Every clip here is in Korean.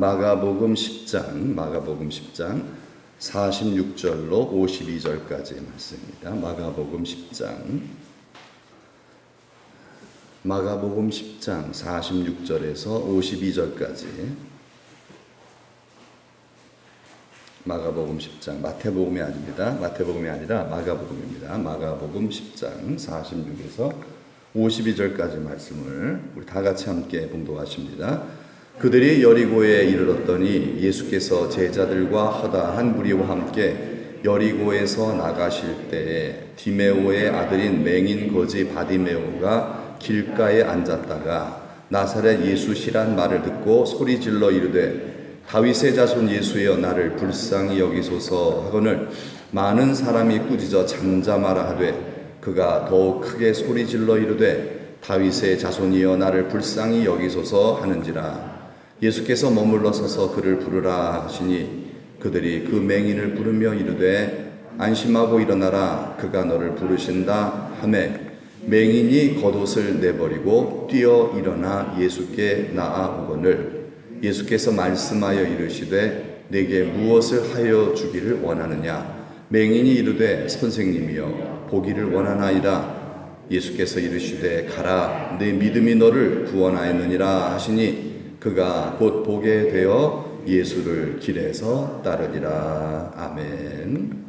마가복음 10장 46절로 52절까지의 말씀입니다. 마가복음 10장 46절에서 52절까지. 마가복음 10장, 마태복음이 아닙니다. 마태복음이 아니라 마가복음입니다. 마가복음 10장 46에서 52절까지 말씀을 우리 다 같이 함께 봉독하십니다. 그들이 여리고에 이르렀더니 예수께서 제자들과 허다한 무리와 함께 여리고에서 나가실 때에 디메오의 아들인 맹인 거지 바디메오가 길가에 앉았다가 나사렛 예수시란 말을 듣고 소리질러 이르되 다윗의 자손 예수여 나를 불쌍히 여기소서 하거늘 많은 사람이 꾸짖어 잠잠하라 하되 그가 더욱 크게 소리질러 이르되 다윗의 자손이여 나를 불쌍히 여기소서 하는지라. 예수께서 머물러 서서 그를 부르라 하시니 그들이 그 맹인을 부르며 이르되 안심하고 일어나라 그가 너를 부르신다 하매 맹인이 겉옷을 내버리고 뛰어 일어나 예수께 나아오거늘 예수께서 말씀하여 이르시되 내게 무엇을 하여 주기를 원하느냐. 맹인이 이르되 선생님이여 보기를 원하나이다. 예수께서 이르시되 가라 내 믿음이 너를 구원하였느니라 하시니 그가 곧 보게 되어 예수를 길에서 따르니라. 아멘.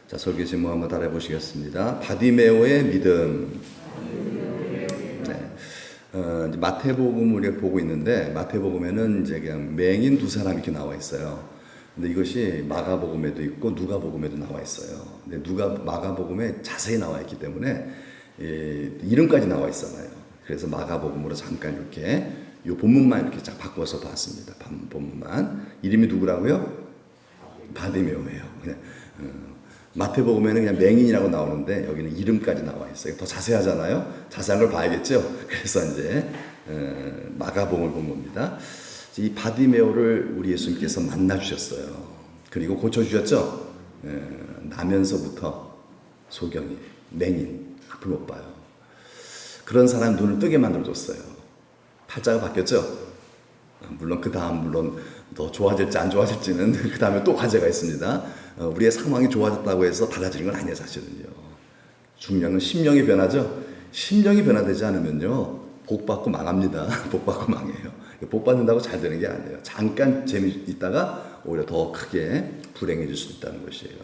자, 설교 제목 한번 따라해 보시겠습니다. 바디메오의 믿음. 이제 마태복음을 보고 있는데 마태복음에는 이제 그냥 맹인 두 사람 이렇게 나와 있어요. 근데 이것이 마가복음에도 있고 누가복음에도 나와 있어요. 근데 마가복음에 자세히 나와 있기 때문에 이름까지 나와 있잖아요. 그래서 마가복음으로 잠깐 이렇게 이 본문만 이렇게 쫙 바꿔서 봤습니다. 본문만. 이름이 누구라고요? 바디메오예요. 그냥 마태복음에는 그냥 맹인이라고 나오는데 여기는 이름까지 나와 있어요. 더 자세하잖아요. 자세한 걸 봐야겠죠. 그래서 이제 마가복음을 본 겁니다. 이 바디메오를 우리 예수님께서 만나 주셨어요. 그리고 고쳐 주셨죠. 나면서부터 소경이 맹인 앞을 못 봐요. 그런 사람 눈을 뜨게 만들어 줬어요. 팔자가 바뀌었죠. 물론 그 다음 더 좋아질지 안 좋아질지는 그 다음에 또 과제가 있습니다. 우리의 상황이 좋아졌다고 해서 달라지는 건 아니에요, 사실은요. 중요한 건 심령이 변하죠. 심령이 변화되지 않으면요, 복 받고 망합니다. 복 받고 망해요. 복 받는다고 잘 되는 게 아니에요. 잠깐 재미있다가 오히려 더 크게 불행해질 수 있다는 것이에요.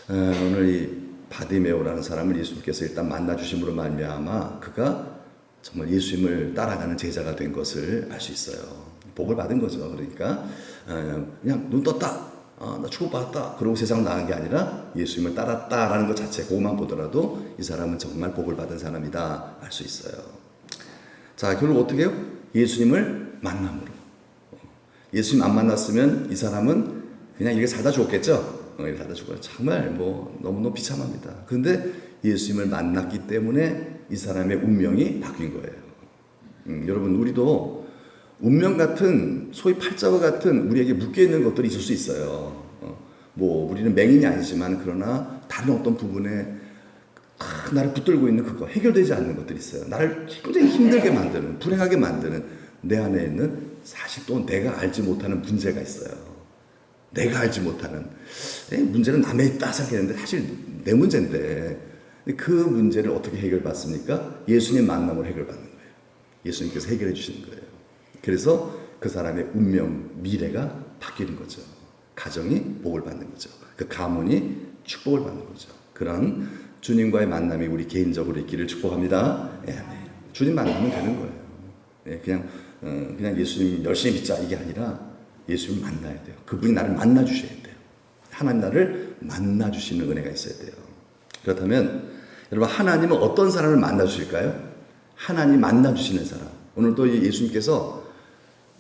오늘 이 바디메오라는 사람을 예수님께서 일단 만나 주심으로 말미암아 그가 정말 예수님을 따라가는 제자가 된 것을 알 수 있어요. 복을 받은 거죠. 그러니까 그냥 눈 떴다, 나 축복받았다 그러고 세상 나간 게 아니라 예수님을 따랐다라는 것 자체 그것만 보더라도 이 사람은 정말 복을 받은 사람이다 알 수 있어요. 자, 결국 어떻게 해요? 예수님을 만남으로. 예수님 안 만났으면 이 사람은 그냥 이렇게 살다 죽었겠죠. 이렇게 살다 죽어요. 정말 너무너무 비참합니다. 그런데 예수님을 만났기 때문에 이 사람의 운명이 바뀐 거예요. 여러분, 우리도 운명 같은, 소위 팔자와 같은 우리에게 묶여있는 것들이 있을 수 있어요. 우리는 맹인이 아니지만 그러나 다른 어떤 부분에 나를 붙들고 있는 그거, 해결되지 않는 것들이 있어요. 나를 굉장히 힘들게 만드는, 불행하게 만드는 내 안에 있는 사실 또 내가 알지 못하는 문제가 있어요. 내가 알지 못하는 문제는 남의 있다 생각했는데 사실 내 문제인데 그 문제를 어떻게 해결받습니까? 예수님 만남으로 해결받는 거예요. 예수님께서 해결해 주시는 거예요. 그래서 그 사람의 운명, 미래가 바뀌는 거죠. 가정이 복을 받는 거죠. 그 가문이 축복을 받는 거죠. 그런 주님과의 만남이 우리 개인적으로 있기를 축복합니다. 주님 만나면 되는 거예요. 그냥 예수님 열심히 믿자 이게 아니라 예수님 만나야 돼요. 그분이 나를 만나 주셔야 돼요. 하나님 나를 만나 주시는 은혜가 있어야 돼요. 그렇다면 여러분, 하나님은 어떤 사람을 만나 주실까요? 하나님 만나 주시는 사람. 오늘도 예수님께서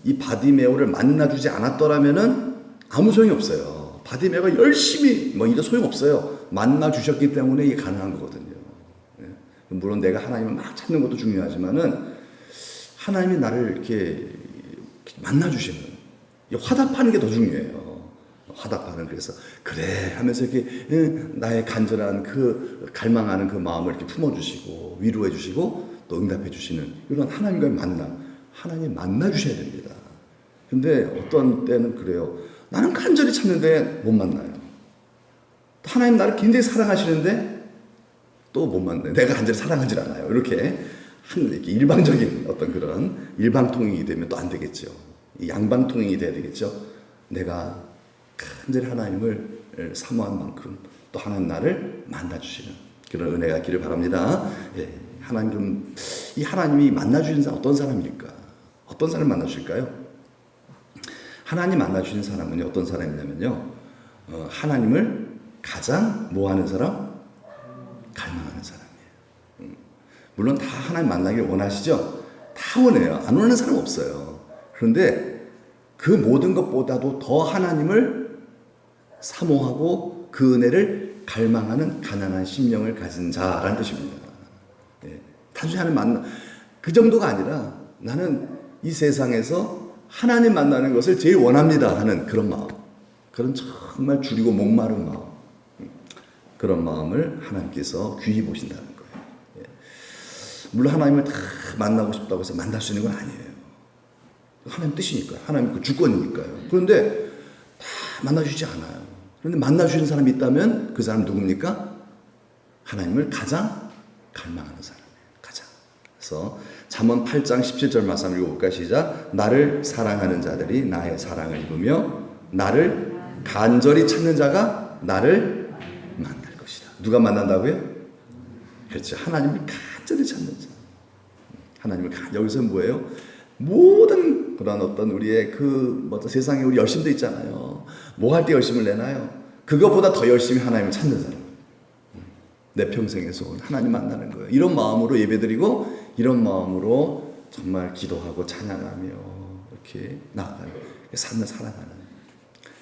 이 바디메오를 만나 주지 않았더라면은 아무 소용이 없어요. 바디메오가 열심히 이런 소용 없어요. 만나 주셨기 때문에 이게 가능한 거거든요. 물론 내가 하나님을 막 찾는 것도 중요하지만은 하나님이 나를 이렇게 만나 주시는, 화답하는 게 더 중요해요. 화답하는, 그래서 그래 하면서 이렇게 나의 간절한 그 갈망하는 그 마음을 이렇게 품어주시고 위로해 주시고 또 응답해 주시는 이런 하나님과의 만남, 하나님 만나 주셔야 됩니다. 근데 어떤 때는 그래요. 나는 간절히 찾는데 못 만나요. 하나님 나를 굉장히 사랑하시는데 또 못 만나요. 내가 간절히 사랑하지 않아요. 이렇게 일방적인 어떤 그런 일방통행이 되면 또 안 되겠죠. 양방통행이 돼야 되겠죠. 내가 간절히 하나님을 사모한 만큼 또 하나님 나를 만나주시는 그런 은혜가 있기를 바랍니다. 예, 이 하나님이 만나주시는 사람 어떤 사람일까? 어떤 사람을 만나주실까요? 하나님 만나주시는 사람은 어떤 사람이냐면요. 하나님을 가장 뭐하는 사람? 갈망하는 사람이에요. 물론 다 하나님 만나길 원하시죠? 다 원해요. 안 원하는 사람 없어요. 그런데 그 모든 것보다도 더 하나님을 사모하고 그 은혜를 갈망하는 가난한 심령을 가진 자라는 뜻입니다. 예, 단순히 하나님 만나 그 정도가 아니라 나는 이 세상에서 하나님 만나는 것을 제일 원합니다 하는 그런 마음, 그런 정말 줄이고 목마른 마음, 그런 마음을 하나님께서 귀히 보신다는 거예요. 예. 물론 하나님을 다 만나고 싶다고 해서 만날 수 있는 건 아니에요. 하나님 뜻이니까요. 하나님 그 주권이니까요. 그런데 다 만나주지 않아요. 그런데 만나주시는 사람이 있다면 그 사람 누굽니까? 하나님을 가장 갈망하는 사람이에요. 가장. 그래서 잠언 8장 17절 말씀 읽어볼까요? 시작. 나를 사랑하는 자들이 나의 사랑을 입으며 나를 간절히 찾는 자가 나를 만날 것이다. 누가 만난다고요? 그렇죠. 하나님을 간절히 찾는 자. 하나님을 여기서 뭐예요? 모든 그런 어떤 우리의 세상에 우리 열심도 있잖아요. 뭐 할 때 열심을 내나요? 그거보다 더 열심히 하나님을 찾는 사람. 내 평생에서 하나님 만나는 거예요. 이런 마음으로 예배드리고 이런 마음으로 정말 기도하고 찬양하며 이렇게 나아가요. 삶을 살아가는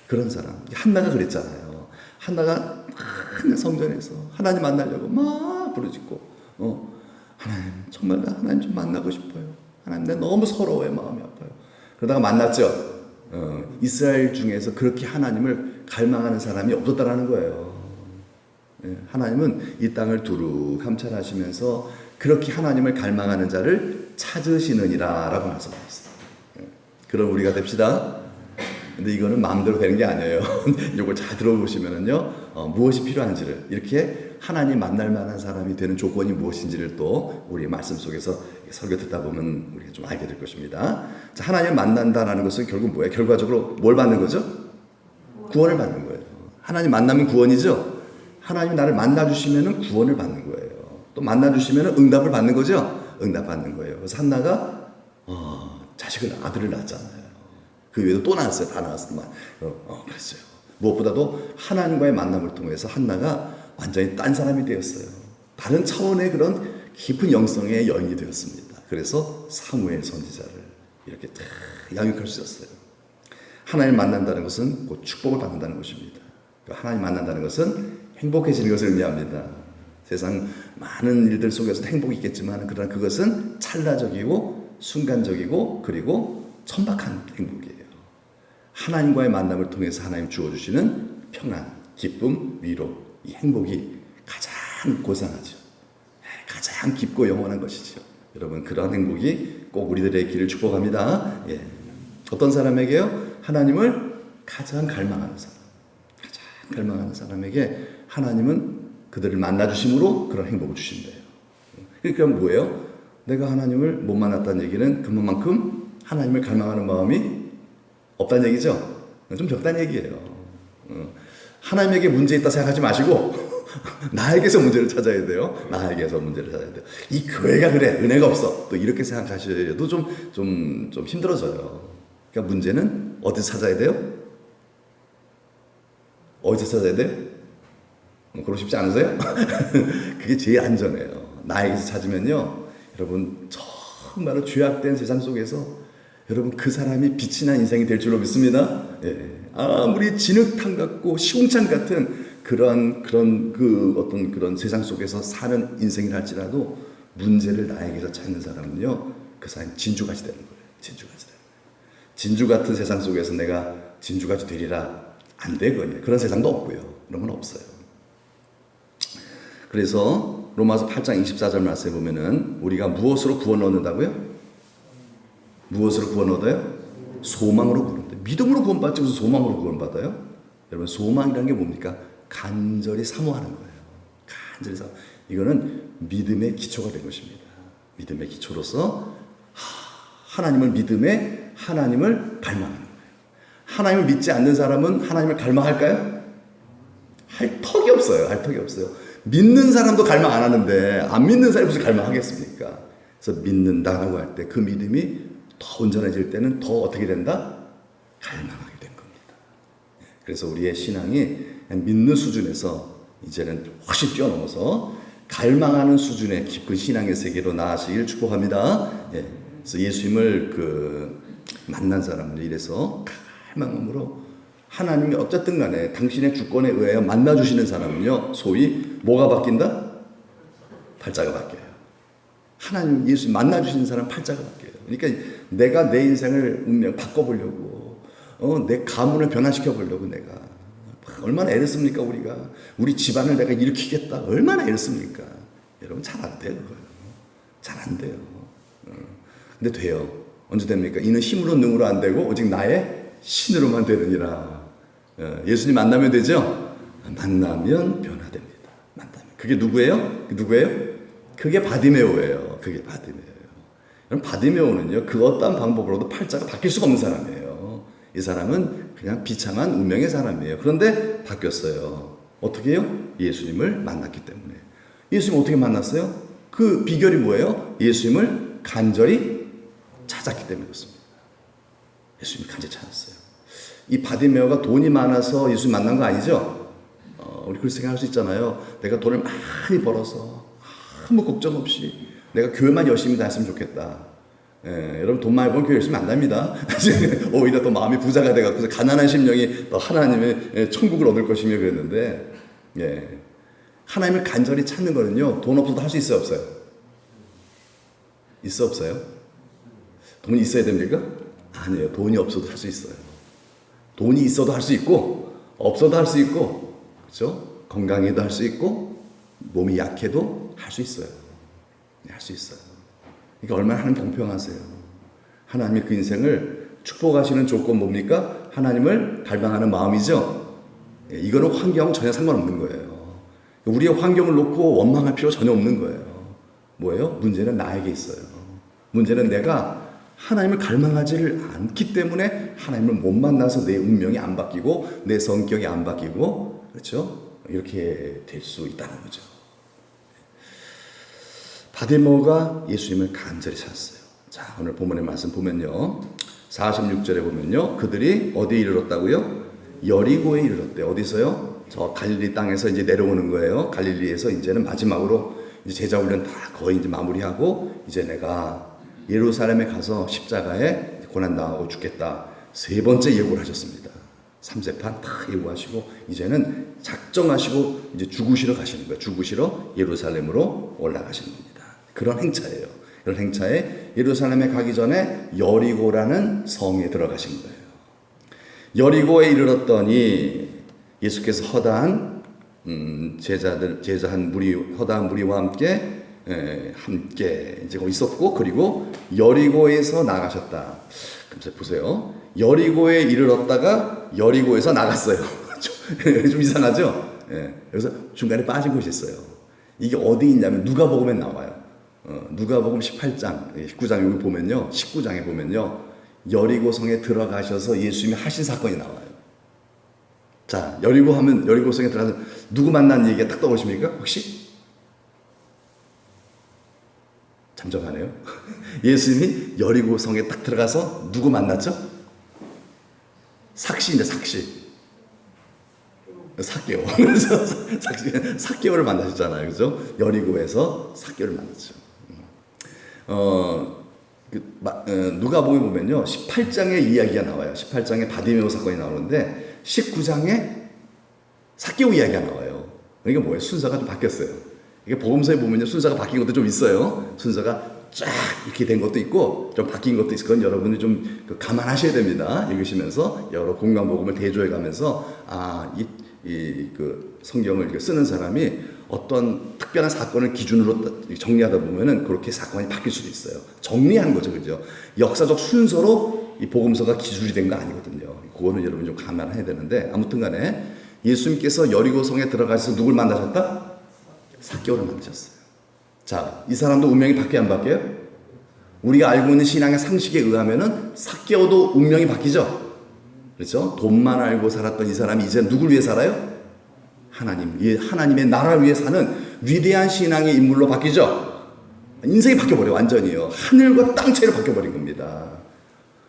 그런 사람. 한나가 그랬잖아요. 한나가 성전에서 하나님 만나려고 막 부르짖고 하나님 정말 나 하나님 좀 만나고 싶어요. 하나님 나 너무 서러워요. 마음이 아파요. 그러다가 만났죠. 이스라엘 중에서 그렇게 하나님을 갈망하는 사람이 없었다라는 거예요. 하나님은 이 땅을 두루 감찰하시면서 그렇게 하나님을 갈망하는 자를 찾으시느니라 라고 말씀하셨어요. 그럼 우리가 됩시다. 근데 이거는 마음대로 되는 게 아니에요. 이걸 잘 들어보시면은요, 무엇이 필요한지를, 이렇게 하나님 만날 만한 사람이 되는 조건이 무엇인지를 또 우리 말씀 속에서 설교 듣다 보면 우리가 좀 알게 될 것입니다. 자, 하나님 만난다라는 것은 결국 뭐예요? 결과적으로 뭘 받는 거죠? 구원을 받는 거예요. 하나님 만나면 구원이죠? 하나님이 나를 만나주시면 구원을 받는 거예요. 또 만나주시면 응답을 받는 거죠? 응답 받는 거예요. 그래서 한나가 아들을 낳았잖아요. 그 외에도 또 낳았어요. 다 낳았지만 그랬어요. 무엇보다도 하나님과의 만남을 통해서 한나가 완전히 딴 사람이 되었어요. 다른 차원의 그런 깊은 영성의 여인이 되었습니다. 그래서 사무엘 선지자를 이렇게 다 양육할 수 있었어요. 하나님 만난다는 것은 곧 축복을 받는다는 것입니다. 하나님 만난다는 것은 행복해지는 것을 의미합니다. 세상 많은 일들 속에서도 행복이 있겠지만 그러나 그것은 찰나적이고 순간적이고 그리고 천박한 행복이에요. 하나님과의 만남을 통해서 하나님 주어주시는 평안, 기쁨, 위로, 이 행복이 가장 고상하죠. 가장 깊고 영원한 것이죠. 여러분 그런 행복이 꼭 우리들의 길을 축복합니다. 예. 어떤 사람에게요? 하나님을 가장 갈망하는 사람. 가장 갈망하는 사람에게 하나님은 그들을 만나주심으로 그런 행복을 주신대요. 그러니까 뭐예요? 내가 하나님을 못 만났다는 얘기는 그만큼 하나님을 갈망하는 마음이 없다는 얘기죠? 좀 적다는 얘기예요. 하나님에게 문제 있다 생각하지 마시고 나에게서 문제를 찾아야 돼요. 나에게서 문제를 찾아야 돼요. 이 교회가 그래, 은혜가 없어. 또 이렇게 생각하셔도 좀 힘들어져요. 그러니까 문제는 어디서 찾아야 돼요? 어디서 찾아야 돼요? 그러고 싶지 않으세요? 그게 제일 안전해요. 나에게서 찾으면요, 여러분 정말로 죄악된 세상 속에서 여러분 그 사람이 빛이 난 인생이 될 줄로 믿습니다. 예. 아무리 진흙탕 같고 시궁창 같은 그런 어떤 세상 속에서 사는 인생이라 할지라도 문제를 나에게서 찾는 사람은요, 그 사람이 진주같이 되는 거예요. 진주같이 되는 거예요. 진주 같은 세상 속에서 내가 진주같이 되리라 안 되거든요. 그런 세상도 없고요. 그런 건 없어요. 그래서 로마서 8장 24절 말씀에 보면은 우리가 무엇으로 구원 얻는다고요? 무엇으로 구원 얻어요? 소망으로 구원받는다. 믿음으로 구원받지 무슨 소망으로 구원받아요? 여러분, 소망이라는 게 뭡니까? 간절히 사모하는 거예요. 간절히 사모. 이거는 믿음의 기초가 된 것입니다. 믿음의 기초로서 하나님을 믿음에 하나님을 갈망하는 거예요. 하나님을 믿지 않는 사람은 하나님을 갈망할까요? 할 턱이 없어요. 할 턱이 없어요. 믿는 사람도 갈망 안 하는데 안 믿는 사람이 무슨 갈망하겠습니까? 그래서 믿는다라고 할 때 그 믿음이 더 온전해질 때는 더 어떻게 된다? 갈망하게 된 겁니다. 그래서 우리의 신앙이 믿는 수준에서 이제는 훨씬 뛰어넘어서 갈망하는 수준의 깊은 신앙의 세계로 나아가시길 축복합니다. 예. 그래서 예수님을 만난 사람들 이래서 갈망함으로 하나님이 어쨌든 간에 당신의 주권에 의하여 만나주시는 사람은요, 소위 뭐가 바뀐다? 팔자가 바뀌어요. 하나님 예수 만나주시는 사람 팔자가 바뀌어요. 그러니까 내가 내 인생을 운명 바꿔보려고 내 가문을 변화시켜 보려고 내가 얼마나 애를 씁니까? 우리 집안을 내가 일으키겠다 얼마나 애를 씁니까? 여러분 잘 안 돼요. 잘 안 돼요. 근데 돼요. 언제 됩니까? 이는 힘으로 능으로 안 되고 오직 나의 신으로만 되느니라. 예수님 만나면 되죠? 만나면 변화됩니다. 만나면. 그게 누구예요? 그게 바디메오예요. 그게 바디메오예요. 여러분 바디메오는요, 그 어떤 방법으로도 팔자가 바뀔 수가 없는 사람이에요. 이 사람은 그냥 비참한 운명의 사람이에요. 그런데 바뀌었어요. 어떻게 해요? 예수님을 만났기 때문에. 예수님 어떻게 만났어요? 그 비결이 뭐예요? 예수님을 간절히 찾았기 때문에 그렇습니다. 예수님을 간절히 찾았어요. 이 바디메오가 돈이 많아서 예수님 만난 거 아니죠? 우리 그렇게 생각할 수 있잖아요. 내가 돈을 많이 벌어서 아무 걱정 없이 내가 교회만 열심히 다녔으면 좋겠다. 여러분 돈 많이 벌면 교회 열심히 안 답니다. 오히려 더 마음이 부자가 돼가지고 가난한 심령이 더 하나님의 천국을 얻을 것이며 그랬는데, 하나님을 간절히 찾는 거는요, 돈 없어도 할 수 있어요, 없어요? 있어, 없어요? 돈이 있어야 됩니까? 아니에요. 돈이 없어도 할 수 있어요. 돈이 있어도 할 수 있고 없어도 할 수 있고, 그렇죠? 건강해도 할 수 있고 몸이 약해도 할 수 있어요. 할 수 있어요. 그러니까 얼마나 하나님 공평하세요. 하나님이 그 인생을 축복하시는 조건 뭡니까? 하나님을 갈망하는 마음이죠. 이거는 환경은 전혀 상관없는 거예요. 우리의 환경을 놓고 원망할 필요 전혀 없는 거예요. 뭐예요? 문제는 나에게 있어요. 문제는 내가 하나님을 갈망하지를 않기 때문에 하나님을 못 만나서 내 운명이 안 바뀌고 내 성격이 안 바뀌고, 그렇죠? 이렇게 될 수 있다는 거죠. 바디메오가 예수님을 간절히 찾았어요. 자, 오늘 본문의 말씀 보면요, 46절에 보면요, 그들이 어디에 이르렀다고요? 여리고에 이르렀대요. 어디서요? 저 갈릴리 땅에서 이제 내려오는 거예요. 갈릴리에서 이제는 마지막으로 이제 제자 훈련 다 거의 이제 마무리하고 이제 내가 예루살렘에 가서 십자가에 고난 당하고 죽겠다. 세 번째 예고를 하셨습니다. 3세판 다 예고하시고 이제는 작정하시고 이제 죽으시러 가시는 거예요. 죽으시러 예루살렘으로 올라가시는 겁니다. 그런 행차예요. 이런 행차에 예루살렘에 가기 전에 여리고라는 성에 들어가신 거예요. 여리고에 이르렀더니 예수께서 허다한 허다한 무리와 함께 이제 거기 있었고, 그리고 여리고에서 나가셨다. 그래서 보세요. 여리고에 이르렀다가 여리고에서 나갔어요. 좀 이상하죠? 여기서 중간에 빠진 곳이 있어요. 이게 어디 있냐면 누가복음에 나와요. 누가복음 18장, 19장 여기 보면요, 19장에 보면요, 여리고성에 들어가셔서 예수님이 하신 사건이 나와요. 자, 여리고성에 들어가서 누구 만난 얘기가 딱 떠오르십니까? 혹시? 잠잠하네요. 예수님이 여리고성에 딱 들어가서 누구 만났죠? 삭시인데, 삭시. 삭개오. 그래서 삭개오를 만나셨잖아요. 그죠? 여리고에서 삭개오를 만났죠. 누가복음에 보면요, 18장의 이야기가 나와요. 18장에 바디메오 사건이 나오는데 19장에 삭개오 이야기가 나와요. 그러니까 뭐예요? 순서가 좀 바뀌었어요. 이게 복음서에 보면요, 순서가 바뀐 것도 좀 있어요. 순서가 쫙 이렇게 된 것도 있고 좀 바뀐 것도 있을 건 여러분이 좀 감안하셔야 됩니다. 읽으시면서 여러 공간 복음을 대조해 가면서 그 성경을 쓰는 사람이 어떤 특별한 사건을 기준으로 정리하다 보면은 그렇게 사건이 바뀔 수도 있어요. 정리한 거죠, 그죠? 역사적 순서로 이 복음서가 기술이 된 거 아니거든요. 그거는 여러분 좀 감안해야 되는데, 아무튼 간에 예수님께서 여리고성에 들어가셔서 누굴 만나셨다? 삭개오를 만나셨어요. 자, 이 사람도 운명이 바뀌어요, 안 바뀌어요? 우리가 알고 있는 신앙의 상식에 의하면은 삭개오도 운명이 바뀌죠. 그렇죠? 돈만 알고 살았던 이 사람이 이제 누굴 위해 살아요? 하나님의 나라를 위해 사는 위대한 신앙의 인물로 바뀌죠. 인생이 바뀌어버려요. 완전히요. 하늘과 땅 차이로 바뀌어버린 겁니다.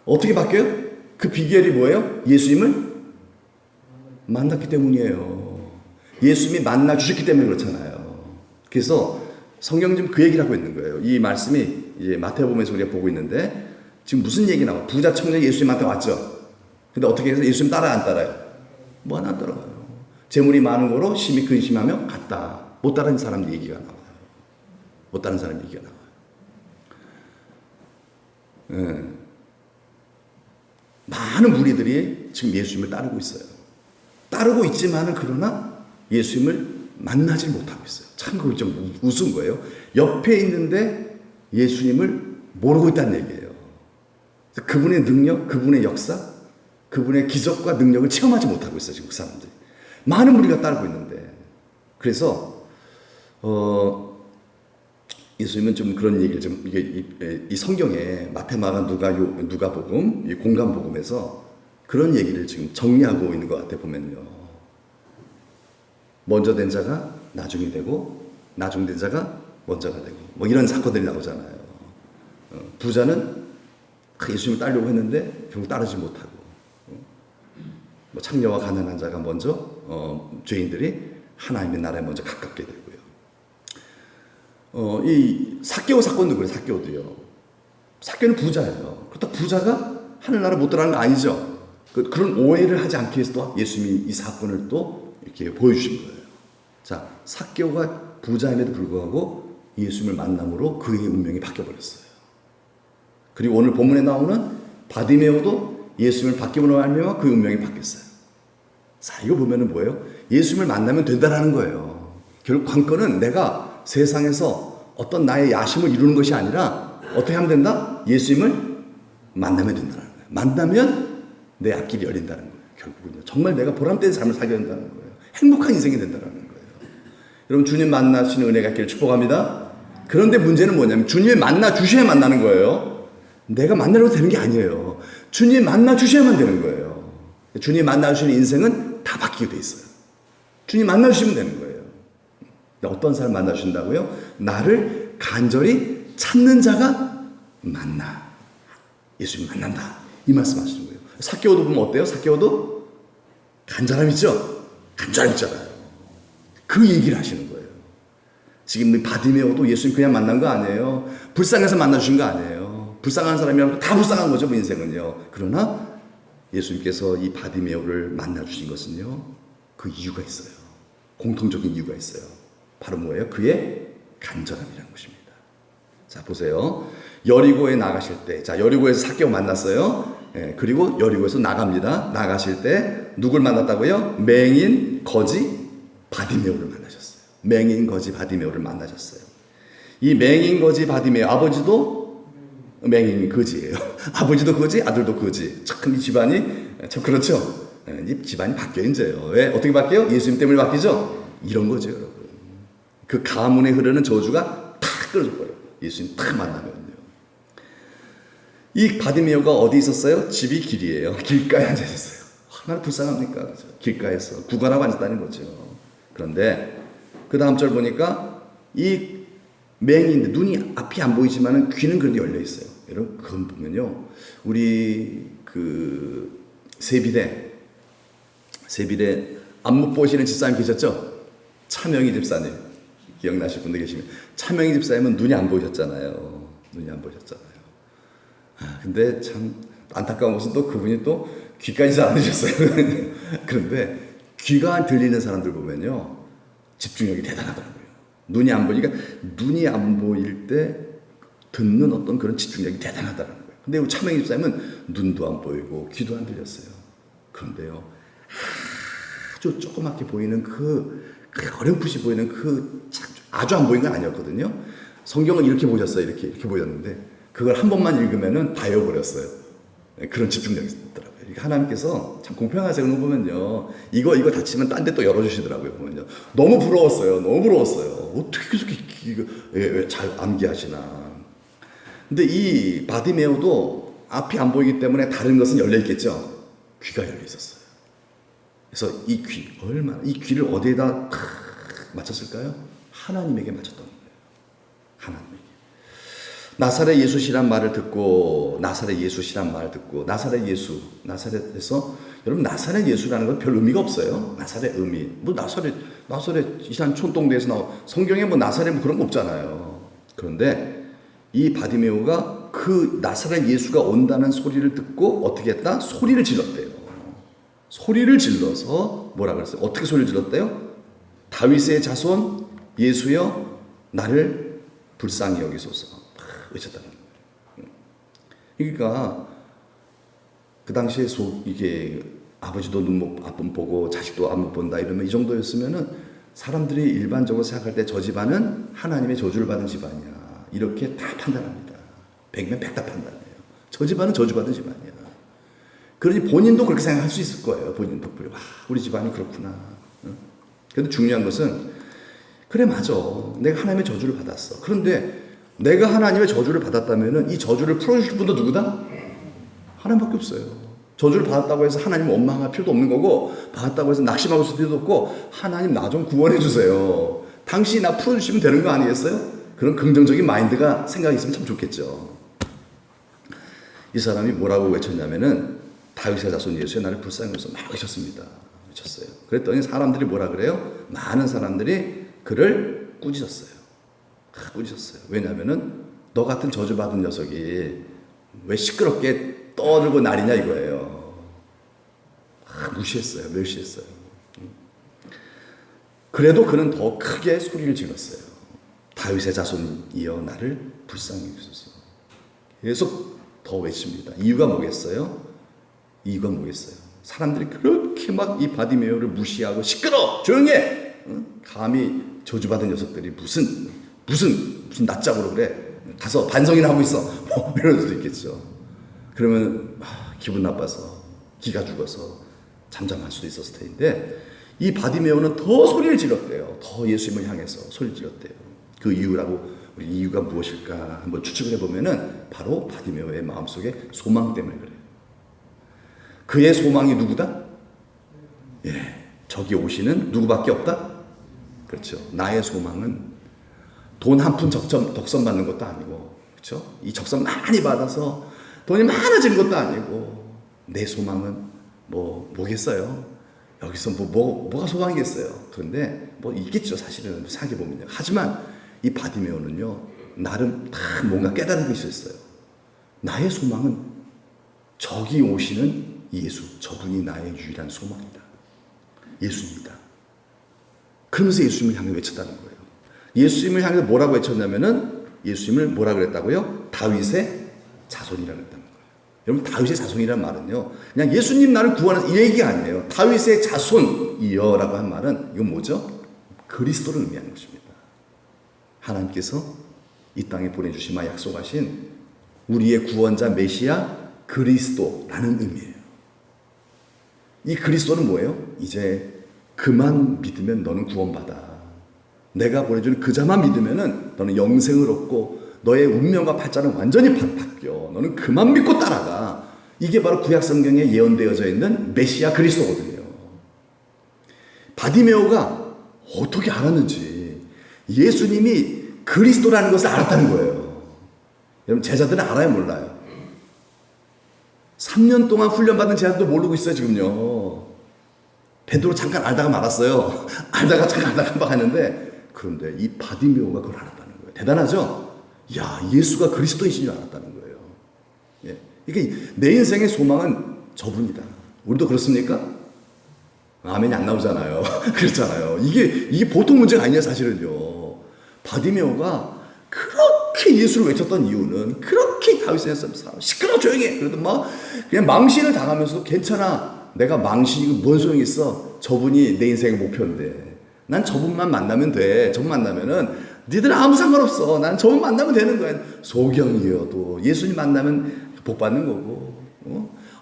어떻게 바뀌어요? 그 비결이 뭐예요? 예수님을 만났기 때문이에요. 예수님이 만나 주셨기 때문에 그렇잖아요. 그래서 성경 지금 그 얘기를 하고 있는 거예요. 이 말씀이 이제 마태복음에서 우리가 보고 있는데, 지금 무슨 얘기 나와? 부자 청년이 예수님한테 왔죠. 근데 어떻게 해서 예수님 따라 안 따라요? 뭐 하나 안 따라가요. 재물이 많은 거로 심히 근심하며 갔다. 못 따르는 사람 얘기가 나와요. 못 따르는 사람 얘기가 나와요. 예. 많은 무리들이 지금 예수님을 따르고 있어요. 따르고 있지만은 그러나 예수님을 만나지 못하고 있어요. 참 그거 좀 우스운 거예요. 옆에 있는데 예수님을 모르고 있다는 얘기예요. 그분의 능력, 그분의 역사, 그분의 기적과 능력을 체험하지 못하고 있어요. 지금 그 사람들이. 많은 무리가 따르고 있는데. 그래서 예수님은 좀 그런 얘기를 좀 이 성경에 마태, 마가, 누가복음, 이 공간복음에서 그런 얘기를 지금 정리하고 있는 것 같아 보면요. 먼저 된 자가 나중이 되고, 나중 된 자가 먼저가 되고, 뭐 이런 사건들이 나오잖아요. 부자는 예수님을 따르려고 했는데 결국 따르지 못하고, 뭐 창녀와 가난한 자가 먼저, 죄인들이 하나님의 나라에 먼저 가깝게 되고요. 이 삭개오 사건도 그래요. 삭개오도요. 삭개오는 부자예요. 그렇다고 부자가 하늘나라 못 들어가는 거 아니죠. 그런 오해를 하지 않기 위해서 또 예수님이 이 사건을 또 이렇게 보여주신 거예요. 자, 삭개오가 부자임에도 불구하고 예수님을 만남으로 그의 운명이 바뀌어버렸어요. 그리고 오늘 본문에 나오는 바디메오도 예수님을 바뀌므로 말미암아 그 운명이 바뀌었어요. 자, 이거 보면은 뭐예요? 예수님을 만나면 된다라는 거예요. 결국 관건은 내가 세상에서 어떤 나의 야심을 이루는 것이 아니라 어떻게 하면 된다? 예수님을 만나면 된다는 거예요. 만나면 내 앞길이 열린다는 거예요. 결국은요. 정말 내가 보람된 삶을 살게 된다는 거예요. 행복한 인생이 된다는 거예요. 여러분, 주님 만나시는 은혜가 있기를 축복합니다. 그런데 문제는 뭐냐면 주님을 만나 주셔야 만나는 거예요. 내가 만나려고 되는 게 아니에요. 주님 만나 주셔야만 되는 거예요. 주님 만나 주시는 인생은 다 바뀌게 돼 있어요. 주님 만나 주시면 되는 거예요. 어떤 사람 만나 주신다고요? 나를 간절히 찾는 자가 만나. 예수님 만난다. 이 말씀 하시는 거예요. 삭개오도 보면 어때요? 삭개오도 간절함 있죠? 간절함 있잖아요. 그 얘기를 하시는 거예요. 지금 바디메오도 예수님 그냥 만난 거 아니에요. 불쌍해서 만나주신 거 아니에요. 불쌍한 사람이라고 다 불쌍한 거죠, 뭐 인생은요. 그러나 예수님께서 이 바디메오를 만나주신 것은요, 그 이유가 있어요. 공통적인 이유가 있어요. 바로 뭐예요? 그의 간절함이라는 것입니다. 자, 보세요. 여리고에 나가실 때, 자, 여리고에서 삭개오 만났어요. 예, 그리고 여리고에서 나갑니다. 나가실 때 누굴 만났다고요? 맹인, 거지, 바디메오를 만나셨어요. 맹인, 거지, 바디메오를 만나셨어요. 이 맹인, 거지, 바디메오, 아버지도 맹인, 거지예요. 아버지도 거지, 아들도 거지. 참 이 집안이, 참 그렇죠. 이 집안이 바뀌어 이제요. 왜? 어떻게 바뀌어요? 예수님 때문에 바뀌죠? 이런 거죠, 여러분. 그 가문에 흐르는 저주가 탁 끊어져 버려요. 예수님 탁 만나면요. 이 바디메오가 어디 있었어요? 집이 길이에요. 길가에 앉아 있었어요. 얼마나 불쌍합니까? 그렇죠? 길가에서 구걸하고 앉았다는 거죠. 그런데 그 다음 절 보니까 이 맹인데 눈이 앞이 안 보이지만은 귀는 그래도 열려 있어요. 여러분 그건 보면요, 우리 그 세비대 안목 보시는 집사님 계셨죠? 차명희 집사님 기억나실 분들 계시면, 차명희 집사님은 눈이 안 보이셨잖아요. 눈이 안 보이셨잖아요. 근데 참 안타까운 것은 또 그분이 또 귀까지 잘 안 들으셨어요. 그런데 귀가 들리는 사람들 보면요, 집중력이 대단하더라고요. 눈이 안 보이니까 눈이 안 보일 때 듣는 어떤 그런 집중력이 대단하다는 거예요. 근데 차명희 집사님은 눈도 안 보이고 귀도 안 들렸어요. 그런데요, 아주 조그맣게 보이는 그 어렴풋이 보이는 그 아주 안 보이는 건 아니었거든요. 성경은 이렇게 보셨어요. 이렇게 보였는데 그걸 한 번만 읽으면은 다 외워버렸어요. 그런 집중력이 있더라고요. 하나님께서 참 공평하세요. 그런 거 보면요. 이거 다치면 딴 데 또 열어주시더라고요. 보면요. 너무 부러웠어요. 너무 부러웠어요. 어떻게 그렇게 잘 암기하시나. 근데 이 바디메오도 앞이 안 보이기 때문에 다른 것은 열려 있겠죠. 귀가 열려 있었어요. 그래서 이 귀를 어디에다 맞췄을까요? 하나님에게 맞췄던 거예요. 하나님에게. 나사렛 예수시란 말을 듣고 나사렛에서 여러분 나사렛 예수라는 건 별 의미가 없어요. 나사렛 의미 뭐 나사렛 이산 촌동네에서 나온 성경에 뭐 나사렛 뭐 그런 거 없잖아요. 그런데 이 바디메오가 그 나사렛 예수가 온다는 소리를 듣고 어떻게 했다? 소리를 질렀대요. 소리를 질러서 뭐라 그랬어요? 어떻게 소리를 질렀대요? 다윗의 자손 예수여 나를 불쌍히 여기소서. 외쳤다는 거예요. 그러니까 그 당시에 이게 아버지도 안 보고 자식도 안 못 본다 이러면 이 정도였으면은 사람들이 일반적으로 생각할 때 저 집안은 하나님의 저주를 받은 집안이야 이렇게 다 판단합니다. 100면 100 다 판단해요. 저 집안은 저주받은 집안이야. 그러니 본인도 그렇게 생각할 수 있을 거예요. 본인도 우리 집안이 그렇구나. 그런데 중요한 것은 그래 맞아. 내가 하나님의 저주를 받았어. 그런데 내가 하나님의 저주를 받았다면 이 저주를 풀어주실 분도 누구다? 하나님밖에 없어요. 저주를 받았다고 해서 하나님 원망할 필요도 없는 거고 받았다고 해서 낙심하고 있을 필요도 없고 하나님 나 좀 구원해 주세요. 당신이 나 풀어주시면 되는 거 아니겠어요? 그런 긍정적인 마인드가 생각이 있으면 참 좋겠죠. 이 사람이 뭐라고 외쳤냐면은 다윗의 자손 예수의 나를 불쌍히 여기서 막 외쳤어요. 그랬더니 사람들이 뭐라 그래요? 많은 사람들이 그를 꾸짖었어요. 왜냐면은 너 같은 저주받은 녀석이 왜 시끄럽게 떠들고 난리냐 이거예요. 멸시했어요. 그래도 그는 더 크게 소리를 질렀어요. 다윗의 자손이여 나를 불쌍히 여기소서. 계속 더 외칩니다. 이유가 뭐겠어요? 사람들이 그렇게 막 이 바디메오를 무시하고 시끄러 조용히 해. 감히 저주받은 녀석들이 무슨 낯짝으로 그래. 가서 반성이나 하고 있어. 뭐 이럴 수도 있겠죠. 그러면 기분 나빠서 기가 죽어서 잠잠할 수도 있었을 텐데 이 바디메오는 더 소리를 질렀대요. 더 예수님을 향해서 소리를 질렀대요. 그 이유가 무엇일까 한번 추측을 해보면은 바로 바디메오의 마음속에 소망 때문에 그래요. 그의 소망이 누구다? 저기 오시는 누구밖에 없다? 그렇죠. 나의 소망은 돈 한 푼 덕선 받는 것도 아니고, 그렇죠? 이 적선 많이 받아서 돈이 많아지는 것도 아니고, 내 소망은 뭐겠어요? 여기서 뭐가 소망이겠어요? 그런데 있겠죠, 사실은 생각해 보면요. 하지만 이 바디메오는요, 나름 다 뭔가 깨달은 것이 있어요. 나의 소망은 저기 오시는 예수, 저분이 나의 유일한 소망이다. 예수입니다. 그러면서 예수님을 향해 외쳤다는 거예요. 예수님을 향해서 뭐라고 외쳤냐면은 예수님을 뭐라 그랬다고요? 다윗의 자손이라고 했다는 거예요. 여러분 다윗의 자손이라는 말은요, 그냥 예수님 나를 구원하는 이 얘기가 아니에요. 다윗의 자손이여라고 한 말은 이건 뭐죠? 그리스도를 의미하는 것입니다. 하나님께서 이 땅에 보내주시마 약속하신 우리의 구원자 메시아 그리스도라는 의미예요. 이 그리스도는 뭐예요? 이제 그만 믿으면 너는 구원받아. 내가 보내주는 그 자만 믿으면은 너는 영생을 얻고 너의 운명과 팔자는 완전히 바뀌어. 너는 그만 믿고 따라가. 이게 바로 구약 성경에 예언되어져 있는 메시아 그리스도거든요. 바디메오가 어떻게 알았는지 예수님이 그리스도라는 것을 알았다는 거예요. 여러분 제자들은 알아요, 몰라요? 3년 동안 훈련받은 제자들도 모르고 있어요, 지금요. 베드로 잠깐 알다가 말았어요. 잠깐 알다가 막았는데 그런데 이 바디메오가 그걸 알았다는 거예요. 대단하죠? 예수가 그리스도이신 줄 알았다는 거예요. 이게 내 인생의 소망은 저분이다. 우리도 그렇습니까? 아멘이 안 나오잖아요. 그렇잖아요. 이게 보통 문제가 아니냐, 사실은요. 바디메오가 그렇게 예수를 외쳤던 이유는 그렇게 다윗의 사람 시끄러워 조용히 해. 그래도 그냥 망신을 당하면서도 괜찮아. 내가 망신이고 뭔 소용이 있어. 저분이 내 인생의 목표인데. 난 저분만 만나면 돼. 저분 만나면은 니들 아무 상관없어. 난 저분 만나면 되는 거야. 소경이어도 예수님 만나면 복 받는 거고